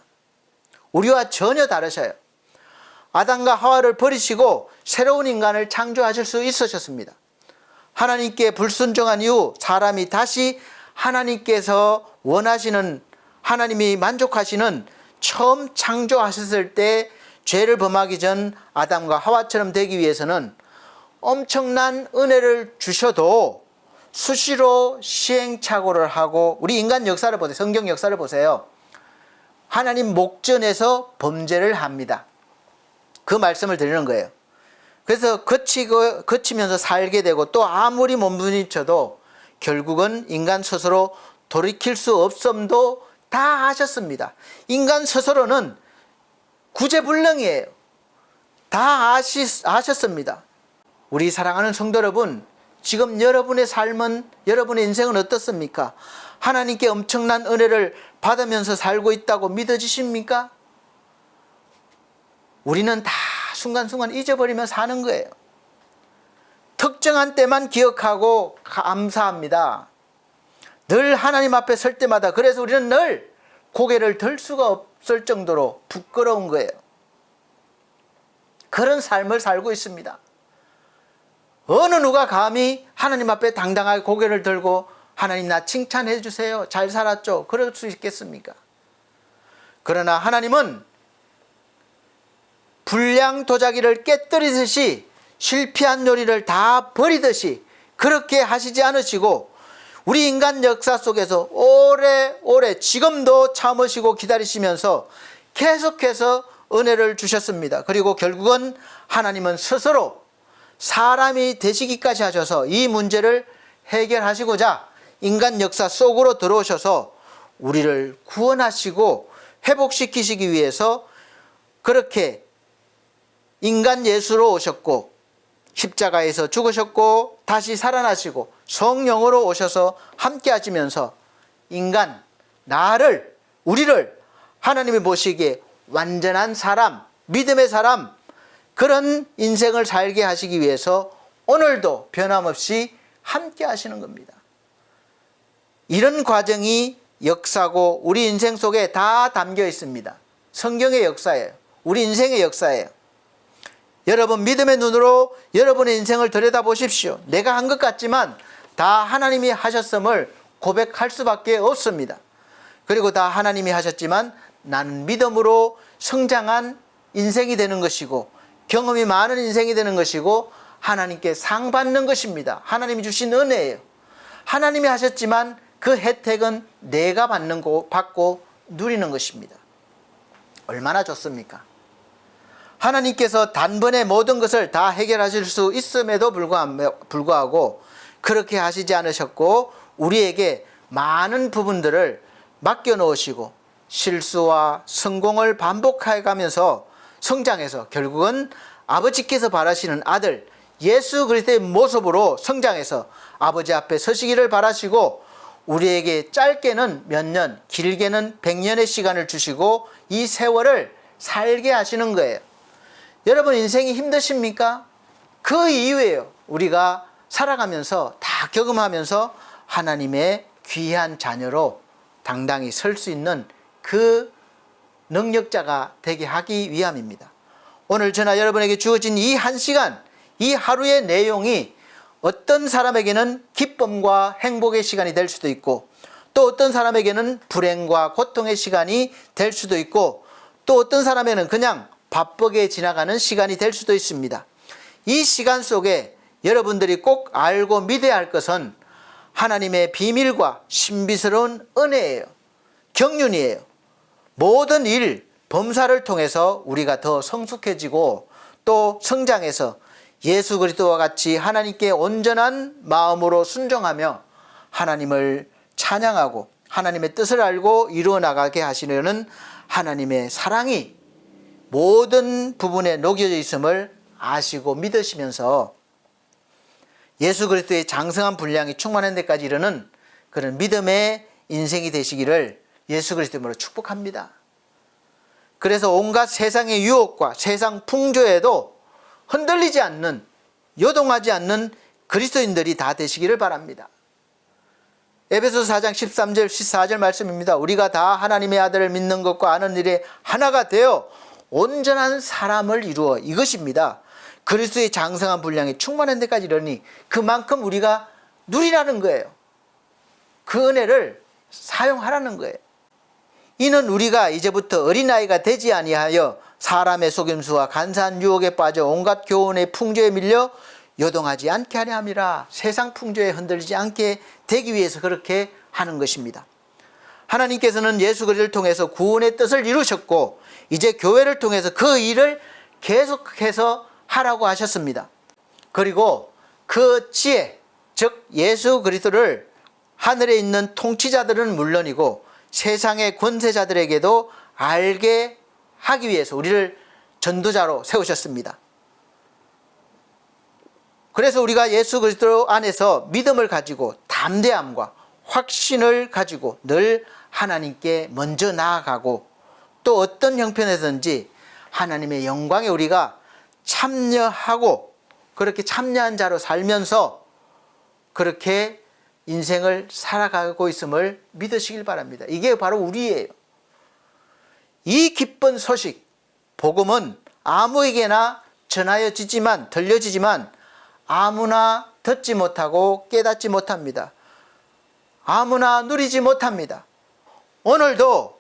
우리와 전혀 다르셔요. 아담과 하와를 버리시고 새로운 인간을 창조하실 수 있으셨습니다. 하나님께 불순종한 이후 사람이 다시 하나님께서 원하시는, 하나님이 만족하시는 처음 창조하셨을 때 죄를 범하기 전 아담과 하와처럼 되기 위해서는 엄청난 은혜를 주셔도 수시로 시행착오를 하고, 우리 인간 역사를 보세요. 성경 역사를 보세요. 하나님 목전에서 범죄를 합니다. 그 말씀을 드리는 거예요. 그래서 거치면서 살게 되고 또 아무리 몸부림쳐도 결국은 인간 스스로 돌이킬 수 없음도 다 아셨습니다. 인간 스스로는 구제불능이에요. 다 아셨습니다. 우리 사랑하는 성도 여러분, 지금 여러분의 삶은, 여러분의 인생은 어떻습니까? 하나님께 엄청난 은혜를 받으면서 살고 있다고 믿어지십니까? 우리는 다 순간순간 잊어버리며 사는 거예요. 특정한 때만 기억하고 감사합니다. 늘 하나님 앞에 설 때마다, 그래서 우리는 늘 고개를 들 수가 없을 정도로 부끄러운 거예요. 그런 삶을 살고 있습니다. 어느 누가 감히 하나님 앞에 당당하게 고개를 들고 하나님 나 칭찬해 주세요, 잘 살았죠, 그럴 수 있겠습니까? 그러나 하나님은 불량 도자기를 깨뜨리듯이 실패한 요리를 다 버리듯이 그렇게 하시지 않으시고 우리 인간 역사 속에서 오래오래 지금도 참으시고 기다리시면서 계속해서 은혜를 주셨습니다. 그리고 결국은 하나님은 스스로 사람이 되시기까지 하셔서 이 문제를 해결하시고자 인간 역사 속으로 들어오셔서 우리를 구원하시고 회복시키시기 위해서 그렇게 인간 예수로 오셨고 십자가에서 죽으셨고 다시 살아나시고 성령으로 오셔서 함께 하시면서 인간, 나를, 우리를 하나님이 보시기에 완전한 사람, 믿음의 사람, 그런 인생을 살게 하시기 위해서 오늘도 변함없이 함께 하시는 겁니다. 이런 과정이 역사고 우리 인생 속에 다 담겨 있습니다. 성경의 역사예요. 우리 인생의 역사예요. 여러분 믿음의 눈으로 여러분의 인생을 들여다보십시오. 내가 한 것 같지만 다 하나님이 하셨음을 고백할 수밖에 없습니다. 그리고 다 하나님이 하셨지만 나는 믿음으로 성장한 인생이 되는 것이고 경험이 많은 인생이 되는 것이고 하나님께 상 받는 것입니다. 하나님이 주신 은혜예요. 하나님이 하셨지만 그 혜택은 내가 받고 누리는 것입니다. 얼마나 좋습니까? 하나님께서 단번에 모든 것을 다 해결하실 수 있음에도 불구하고 그렇게 하시지 않으셨고 우리에게 많은 부분들을 맡겨 놓으시고 실수와 성공을 반복해 가면서 성장해서 결국은 아버지께서 바라시는 아들 예수 그리스도의 모습으로 성장해서 아버지 앞에 서시기를 바라시고 우리에게 짧게는 몇 년, 길게는 100년의 시간을 주시고 이 세월을 살게 하시는 거예요. 여러분 인생이 힘드십니까? 그 이유예요. 우리가 살아가면서 다 경험하면서 하나님의 귀한 자녀로 당당히 설 수 있는 그 능력자가 되게 하기 위함입니다. 오늘 저나 여러분에게 주어진 이 한 시간, 이 하루의 내용이 어떤 사람에게는 기쁨과 행복의 시간이 될 수도 있고 또 어떤 사람에게는 불행과 고통의 시간이 될 수도 있고 또 어떤 사람에게는 그냥 바쁘게 지나가는 시간이 될 수도 있습니다. 이 시간 속에 여러분들이 꼭 알고 믿어야 할 것은 하나님의 비밀과 신비스러운 은혜예요. 경륜이에요. 모든 일, 범사를 통해서 우리가 더 성숙해지고 또 성장해서 예수 그리스도와 같이 하나님께 온전한 마음으로 순종하며 하나님을 찬양하고 하나님의 뜻을 알고 이루어 나가게 하시려는 하나님의 사랑이 모든 부분에 녹여져 있음을 아시고 믿으시면서 예수 그리스도의 장성한 분량이 충만한 데까지 이르는 그런 믿음의 인생이 되시기를 예수 그리스도로 축복합니다. 그래서 온갖 세상의 유혹과 세상 풍조에도 흔들리지 않는, 요동하지 않는 그리스도인들이 다 되시기를 바랍니다. 에베소서 4장 13절 14절 말씀입니다. 우리가 다 하나님의 아들을 믿는 것과 아는 일에 하나가 되어 온전한 사람을 이루어, 이것입니다. 그리스도의 장성한 분량이 충만한 데까지 이르니 그만큼 우리가 누리라는 거예요. 그 은혜를 사용하라는 거예요. 이는 우리가 이제부터 어린아이가 되지 아니하여 사람의 속임수와 간사한 유혹에 빠져 온갖 교훈의 풍조에 밀려 요동하지 않게 하려 함이라. 세상 풍조에 흔들리지 않게 되기 위해서 그렇게 하는 것입니다. 하나님께서는 예수 그리스도를 통해서 구원의 뜻을 이루셨고 이제 교회를 통해서 그 일을 계속해서 하라고 하셨습니다. 그리고 그 지혜, 즉 예수 그리스도를 하늘에 있는 통치자들은 물론이고 세상의 권세자들에게도 알게 하기 위해서 우리를 전도자로 세우셨습니다. 그래서 우리가 예수 그리스도 안에서 믿음을 가지고 담대함과 확신을 가지고 늘 하나님께 먼저 나아가고 또 어떤 형편에서든지 하나님의 영광에 우리가 참여하고 그렇게 참여한 자로 살면서 그렇게 인생을 살아가고 있음을 믿으시길 바랍니다. 이게 바로 우리예요. 이 기쁜 소식, 복음은 아무에게나 전하여지지만, 들려지지만 아무나 듣지 못하고 깨닫지 못합니다. 아무나 누리지 못합니다. 오늘도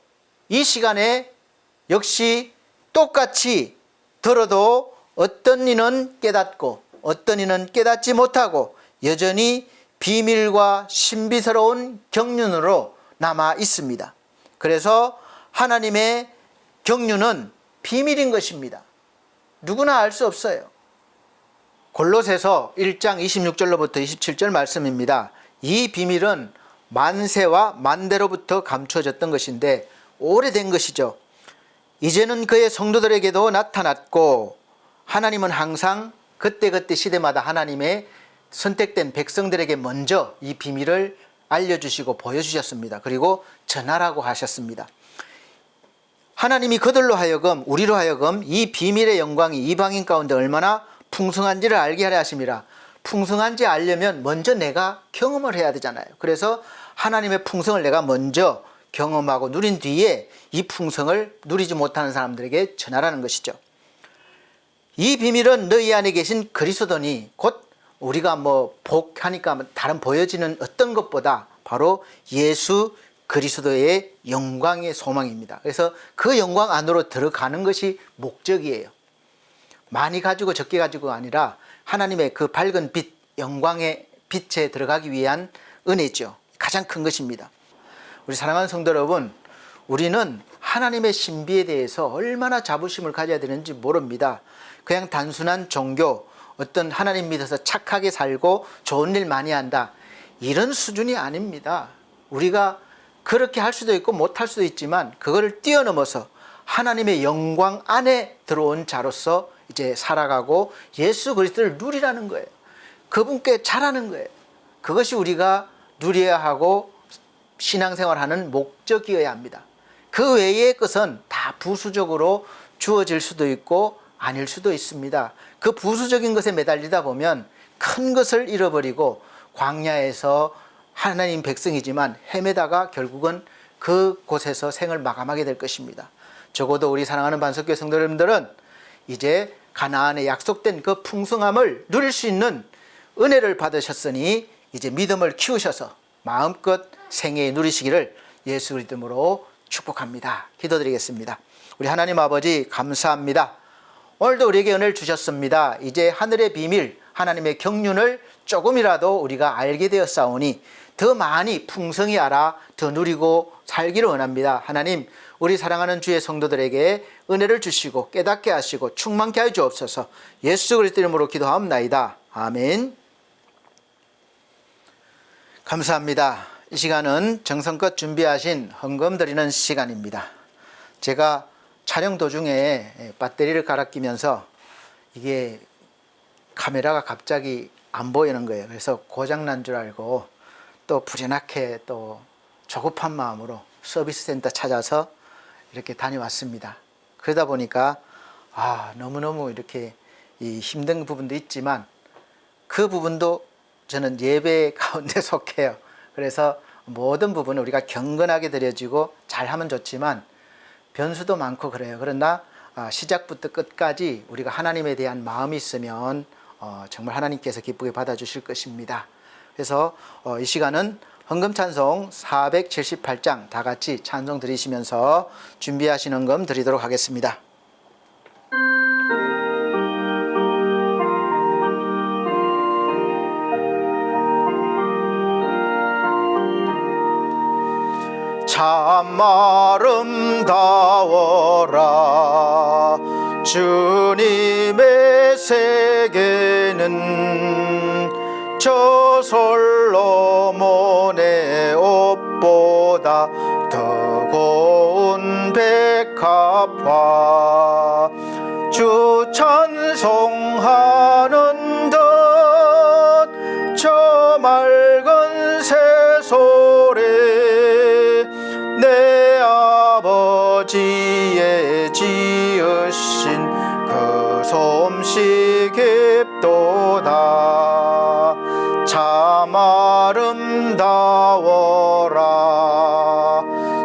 이 시간에 역시 똑같이 들어도 어떤 이는 깨닫고 어떤 이는 깨닫지 못하고 여전히 비밀과 신비스러운 경륜으로 남아 있습니다. 그래서 하나님의 경륜은 비밀인 것입니다. 누구나 알 수 없어요. 골로새서 1장 26절로부터 27절 말씀입니다. 이 비밀은 만세와 만대로부터 감추어졌던 것인데 오래된 것이죠. 이제는 그의 성도들에게도 나타났고 하나님은 항상 그때그때 시대마다 하나님의 선택된 백성들에게 먼저 이 비밀을 알려주시고 보여주셨습니다. 그리고 전하라고 하셨습니다. 하나님이 그들로 하여금 우리로 하여금 이 비밀의 영광이 이방인 가운데 얼마나 풍성한지를 알게 하려 하심이라. 풍성한지 알려면 먼저 내가 경험을 해야 되잖아요. 그래서 하나님의 풍성을 내가 먼저 경험하고 누린 뒤에 이 풍성을 누리지 못하는 사람들에게 전하라는 것이죠. 이 비밀은 너희 안에 계신 그리스도니 곧 우리가 복하니까 다른 보여지는 어떤 것보다 바로 예수 그리스도의 영광의 소망입니다. 그래서 그 영광 안으로 들어가는 것이 목적이에요. 많이 가지고 적게 가지고가 아니라 하나님의 그 밝은 빛, 영광의 빛에 들어가기 위한 은혜죠. 가장 큰 것입니다. 우리 사랑하는 성도 여러분, 우리는 하나님의 신비에 대해서 얼마나 자부심을 가져야 되는지 모릅니다. 그냥 단순한 종교, 어떤 하나님 믿어서 착하게 살고 좋은 일 많이 한다, 이런 수준이 아닙니다. 우리가 그렇게 할 수도 있고 못할 수도 있지만 그거를 뛰어넘어서 하나님의 영광 안에 들어온 자로서 이제 살아가고 예수 그리스도를 누리라는 거예요. 그분께 잘하는 거예요. 그것이 우리가 누려야 하고 신앙생활하는 목적이어야 합니다. 그 외의 것은 다 부수적으로 주어질 수도 있고 아닐 수도 있습니다. 그 부수적인 것에 매달리다 보면 큰 것을 잃어버리고 광야에서 하나님 백성이지만 헤매다가 결국은 그곳에서 생을 마감하게 될 것입니다. 적어도 우리 사랑하는 반석교회 성도 여러분들은 이제 가나안에 약속된 그 풍성함을 누릴 수 있는 은혜를 받으셨으니 이제 믿음을 키우셔서 마음껏 생애 누리시기를 예수 그리스도로 축복합니다. 기도드리겠습니다. 우리 하나님 아버지 감사합니다. 오늘도 우리에게 은혜를 주셨습니다. 이제 하늘의 비밀, 하나님의 경륜을 조금이라도 우리가 알게 되었사오니 더 많이 풍성히 알아 더 누리고 살기를 원합니다. 하나님, 우리 사랑하는 주의 성도들에게 은혜를 주시고 깨닫게 하시고 충만케 하여 주옵소서. 예수 그리스도 이름으로 기도하옵나이다. 아멘. 감사합니다. 이 시간은 정성껏 준비하신 헌금 드리는 시간입니다. 제가 촬영 도중에 배터리를 갈아 끼면서 이게 카메라가 갑자기 안 보이는 거예요. 그래서 고장난 줄 알고 또 부지런하게 또 조급한 마음으로 서비스 센터 찾아서 이렇게 다녀왔습니다. 그러다 보니까 너무너무 이렇게 힘든 부분도 있지만 그 부분도 저는 예배 가운데 속해요. 그래서 모든 부분을 우리가 경건하게 드려지고 잘하면 좋지만 변수도 많고 그래요. 그러나 시작부터 끝까지 우리가 하나님에 대한 마음이 있으면 정말 하나님께서 기쁘게 받아주실 것입니다. 그래서 이 시간은 헌금 찬송 478장 다 같이 찬송 드리시면서 준비하신 헌금 드리도록 하겠습니다. 참 아름다워라 주님의 세계는 저 솔로몬의 옷보다 더 고운 백합화 주 찬송하는 듯 저 맑은 새소리 내 아버지의 지으신 그 솜씨 깊도다 참 아름다워라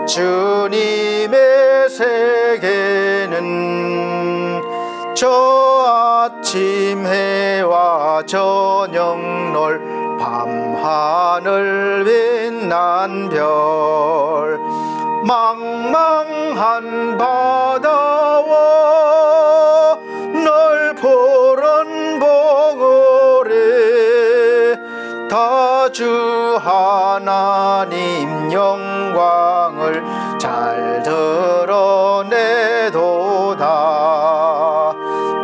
주님의 세계는 저 아침 해와 저녁 놀 밤하늘 빛난 별 망망한 바다와 넓은 봉우리 다 주 하나님 영광을 잘 드러내도다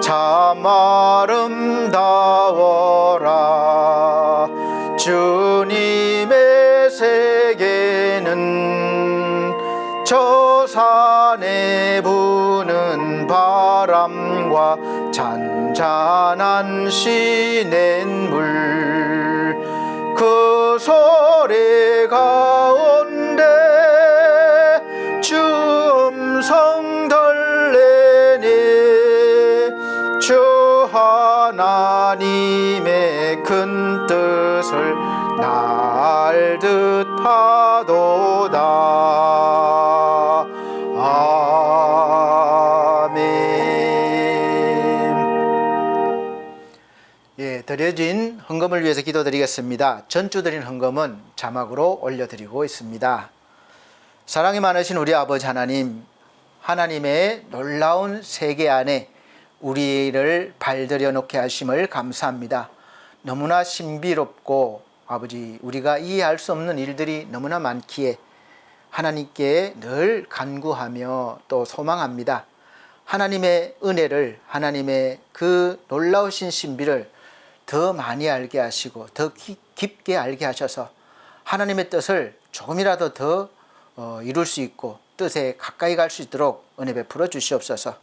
참 아름다워라 주님의 세계는 저 산에 부는 바람과 잔잔한 시냇물 그 소리 가운데 주 음성 들리니 주 하나님의 큰 뜻을 날 듯하도다 드려진 헌금을 위해서 기도드리겠습니다. 전주 드린 헌금은 자막으로 올려드리고 있습니다. 사랑이 많으신 우리 아버지 하나님, 하나님의 놀라운 세계 안에 우리를 발들여 놓게 하심을 감사합니다. 너무나 신비롭고 아버지 우리가 이해할 수 없는 일들이 너무나 많기에 하나님께 늘 간구하며 또 소망합니다. 하나님의 은혜를, 하나님의 그 놀라우신 신비를 더 많이 알게 하시고 더 깊게 알게 하셔서 하나님의 뜻을 조금이라도 더 이룰 수 있고 뜻에 가까이 갈 수 있도록 은혜 베풀어 주시옵소서.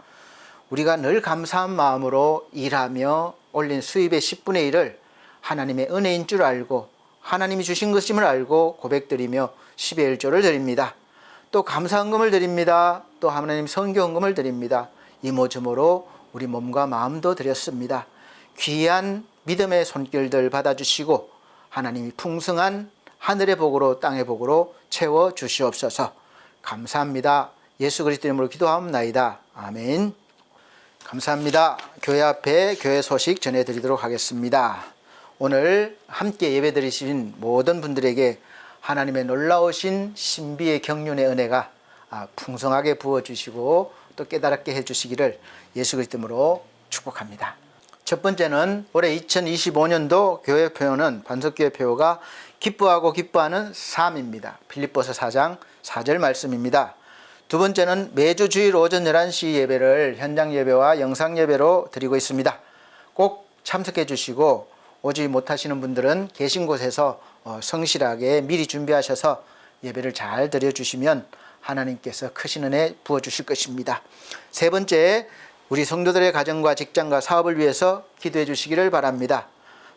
우리가 늘 감사한 마음으로 일하며 올린 수입의 10분의 1을 하나님의 은혜인 줄 알고 하나님이 주신 것임을 알고 고백드리며 10의 1조를 드립니다. 또 감사헌금을 드립니다. 또 하나님 선교헌금을 드립니다. 이모저모로 우리 몸과 마음도 드렸습니다. 귀한 믿음의 손길들 받아주시고 하나님이 풍성한 하늘의 복으로 땅의 복으로 채워 주시옵소서. 감사합니다. 예수 그리스도 이름으로 기도하옵나이다. 아멘. 감사합니다. 교회 앞에 교회 소식 전해드리도록 하겠습니다. 오늘 함께 예배드리신 모든 분들에게 하나님의 놀라우신 신비의 경륜의 은혜가 풍성하게 부어주시고 또 깨달게 해주시기를 예수 그리스도 이름으로 축복합니다. 첫 번째는 올해 2025년도 교회 표어는 반석교회 표어가 기뻐하고 기뻐하는 삶입니다. 빌립보서 4장 4절 말씀입니다. 두 번째는 매주 주일 오전 11시 예배를 현장 예배와 영상 예배로 드리고 있습니다. 꼭 참석해 주시고 오지 못하시는 분들은 계신 곳에서 성실하게 미리 준비하셔서 예배를 잘 드려주시면 하나님께서 크신 은혜 부어주실 것입니다. 세 번째, 우리 성도들의 가정과 직장과 사업을 위해서 기도해 주시기를 바랍니다.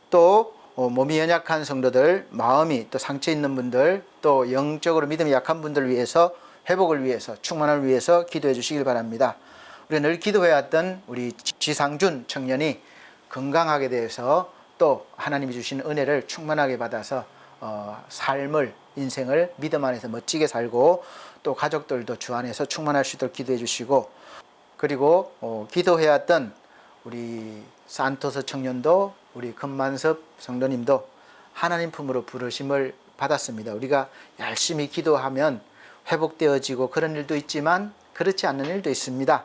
또 몸이 연약한 성도들, 마음이 또 상처 있는 분들, 또 영적으로 믿음이 약한 분들을 위해서 회복을 위해서 충만을 위해서 기도해 주시길 바랍니다. 우리 늘 기도해왔던 우리 지상준 청년이 건강하게 돼서 또 하나님이 주신 은혜를 충만하게 받아서 삶을 인생을 믿음 안에서 멋지게 살고 또 가족들도 주 안에서 충만할 수 있도록 기도해 주시고 그리고 기도해왔던 우리 산토스 청년도 우리 금만섭 성도님도 하나님 품으로 부르심을 받았습니다. 우리가 열심히 기도하면 회복되어지고 그런 일도 있지만 그렇지 않는 일도 있습니다.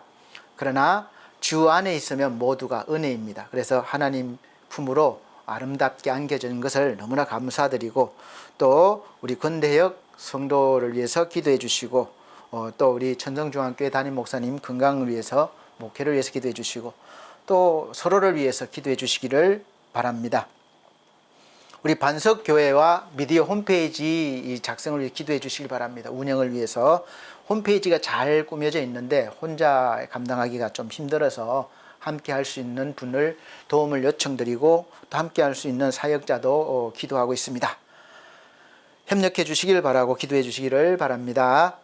그러나 주 안에 있으면 모두가 은혜입니다. 그래서 하나님 품으로 아름답게 안겨진 것을 너무나 감사드리고 또 우리 권대혁 성도를 위해서 기도해 주시고 또 우리 천성중앙교회 담임 목사님 건강을 위해서 목회를 위해서 기도해 주시고 또 서로를 위해서 기도해 주시기를 바랍니다. 우리 반석교회와 미디어 홈페이지 작성을 위해 기도해 주시길 바랍니다. 운영을 위해서 홈페이지가 잘 꾸며져 있는데 혼자 감당하기가 좀 힘들어서 함께 할 수 있는 분을 도움을 요청드리고 또 함께 할 수 있는 사역자도 기도하고 있습니다. 협력해 주시길 바라고 기도해 주시기를 바랍니다.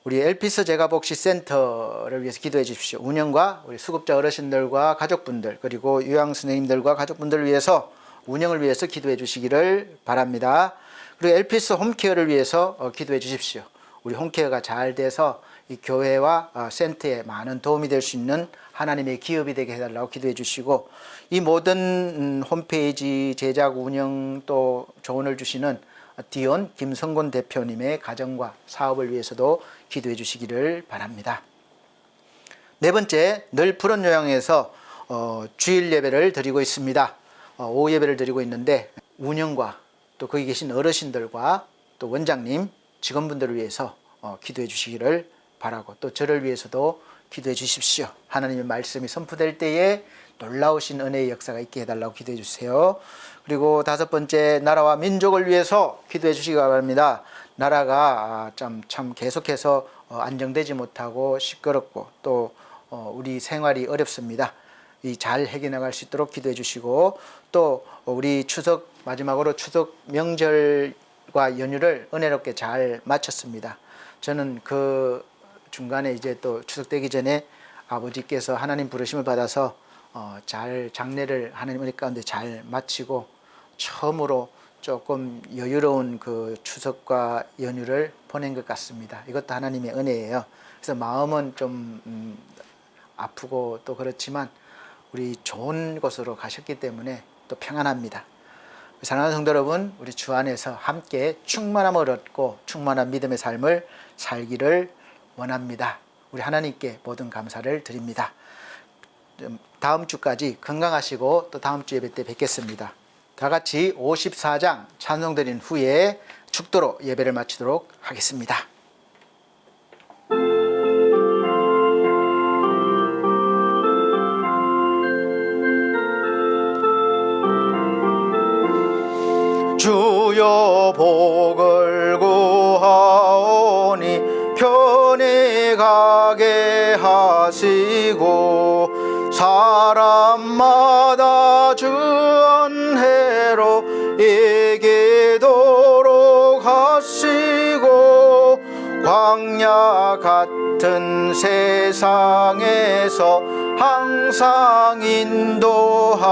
우리 엘피스 제가복지 센터를 위해서 기도해 주십시오. 운영과 우리 수급자 어르신들과 가족분들 그리고 요양 선생님들과 가족분들을 위해서 운영을 위해서 기도해 주시기를 바랍니다. 그리고 엘피스 홈케어를 위해서 기도해 주십시오. 우리 홈케어가 잘 돼서 이 교회와 센터에 많은 도움이 될 수 있는 하나님의 기업이 되게 해달라고 기도해 주시고 이 모든 홈페이지 제작 운영 또 조언을 주시는 디온 김성곤 대표님의 가정과 사업을 위해서도 기도해 주시기를 바랍니다. 네 번째, 늘 푸른 요양에서 주일 예배를 드리고 있습니다. 오후 예배를 드리고 있는데 운영과 또 거기 계신 어르신들과 또 원장님, 직원분들을 위해서 기도해 주시기를 바라고 또 저를 위해서도 기도해 주십시오. 하나님의 말씀이 선포될 때에 놀라우신 은혜의 역사가 있게 해달라고 기도해 주세요. 그리고 다섯 번째, 나라와 민족을 위해서 기도해 주시기 바랍니다. 나라가 참 계속해서 안정되지 못하고 시끄럽고 또 우리 생활이 어렵습니다. 잘 해결나갈 수 있도록 기도해 주시고 또 우리 추석 마지막으로 추석 명절과 연휴를 은혜롭게 잘 마쳤습니다. 저는 그 중간에 이제 또 추석 되기 전에 아버지께서 하나님 부르심을 받아서 잘 장례를 하나님 은혜 가운데 잘 마치고 처음으로 조금 여유로운 그 추석과 연휴를 보낸 것 같습니다. 이것도 하나님의 은혜예요. 그래서 마음은 좀 아프고 또 그렇지만 우리 좋은 곳으로 가셨기 때문에 또 평안합니다. 사랑하는 성도 여러분, 우리 주 안에서 함께 충만함을 얻고 충만한 믿음의 삶을 살기를 원합니다. 우리 하나님께 모든 감사를 드립니다. 다음 주까지 건강하시고 또 다음 주 예배 때 뵙겠습니다. 다 같이 54장 찬송 드린 후에 축도로 예배를 마치도록 하겠습니다. 주여 복을 구하오니 편히 가게 하시고 사람마다 주 은혜로 이기도록 하시고 광야 같은 세상에서 항상 인도하소서.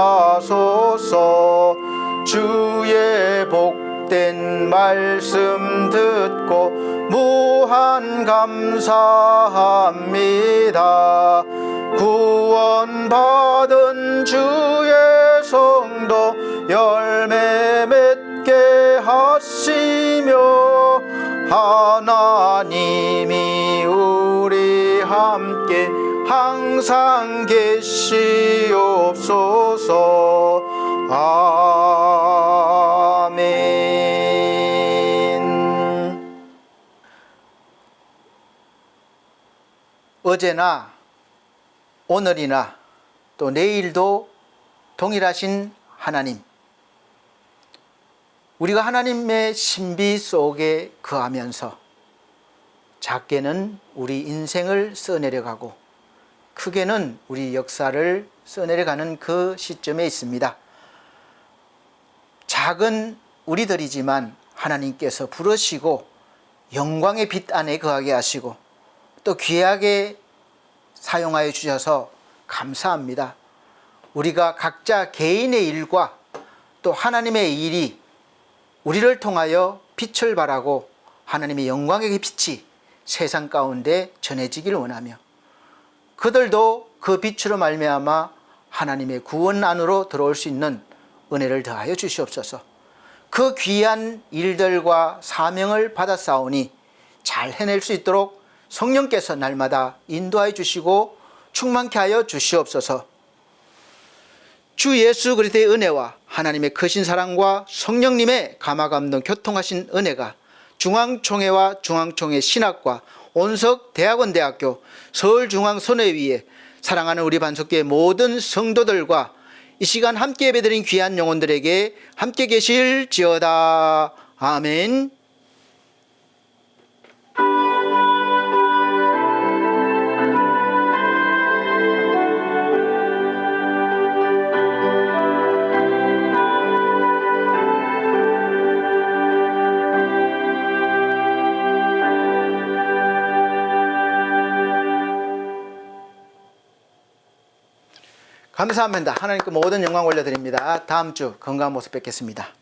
주의 복된 말씀 듣고 무한 감사합니다. 구원받은 주의 성도 열매 맺게 하시며 하나님이 우리 함께 항상 계시옵소서. 아멘. 어제나 오늘이나 또 내일도 동일하신 하나님, 우리가 하나님의 신비 속에 거하면서 작게는 우리 인생을 써내려가고 크게는 우리 역사를 써내려가는 그 시점에 있습니다. 작은 우리들이지만 하나님께서 부르시고 영광의 빛 안에 거하게 하시고 또 귀하게 사용하여 주셔서 감사합니다. 우리가 각자 개인의 일과 또 하나님의 일이 우리를 통하여 빛을 발하고 하나님의 영광의 빛이 세상 가운데 전해지길 원하며 그들도 그 빛으로 말미암아 하나님의 구원 안으로 들어올 수 있는 은혜를 더하여 주시옵소서. 그 귀한 일들과 사명을 받았사오니 잘 해낼 수 있도록 성령께서 날마다 인도하여 주시고 충만케 하여 주시옵소서. 주 예수 그리스도의 은혜와 하나님의 크신 사랑과 성령님의 감화감동 교통하신 은혜가 중앙총회와 중앙총회 신학과 온석대학원대학교 서울중앙선회위에 사랑하는 우리 반석교회 모든 성도들과 이 시간 함께 예배드린 귀한 영혼들에게 함께 계실지어다. 아멘. 감사합니다. 하나님께 모든 영광 올려드립니다. 다음 주 건강한 모습 뵙겠습니다.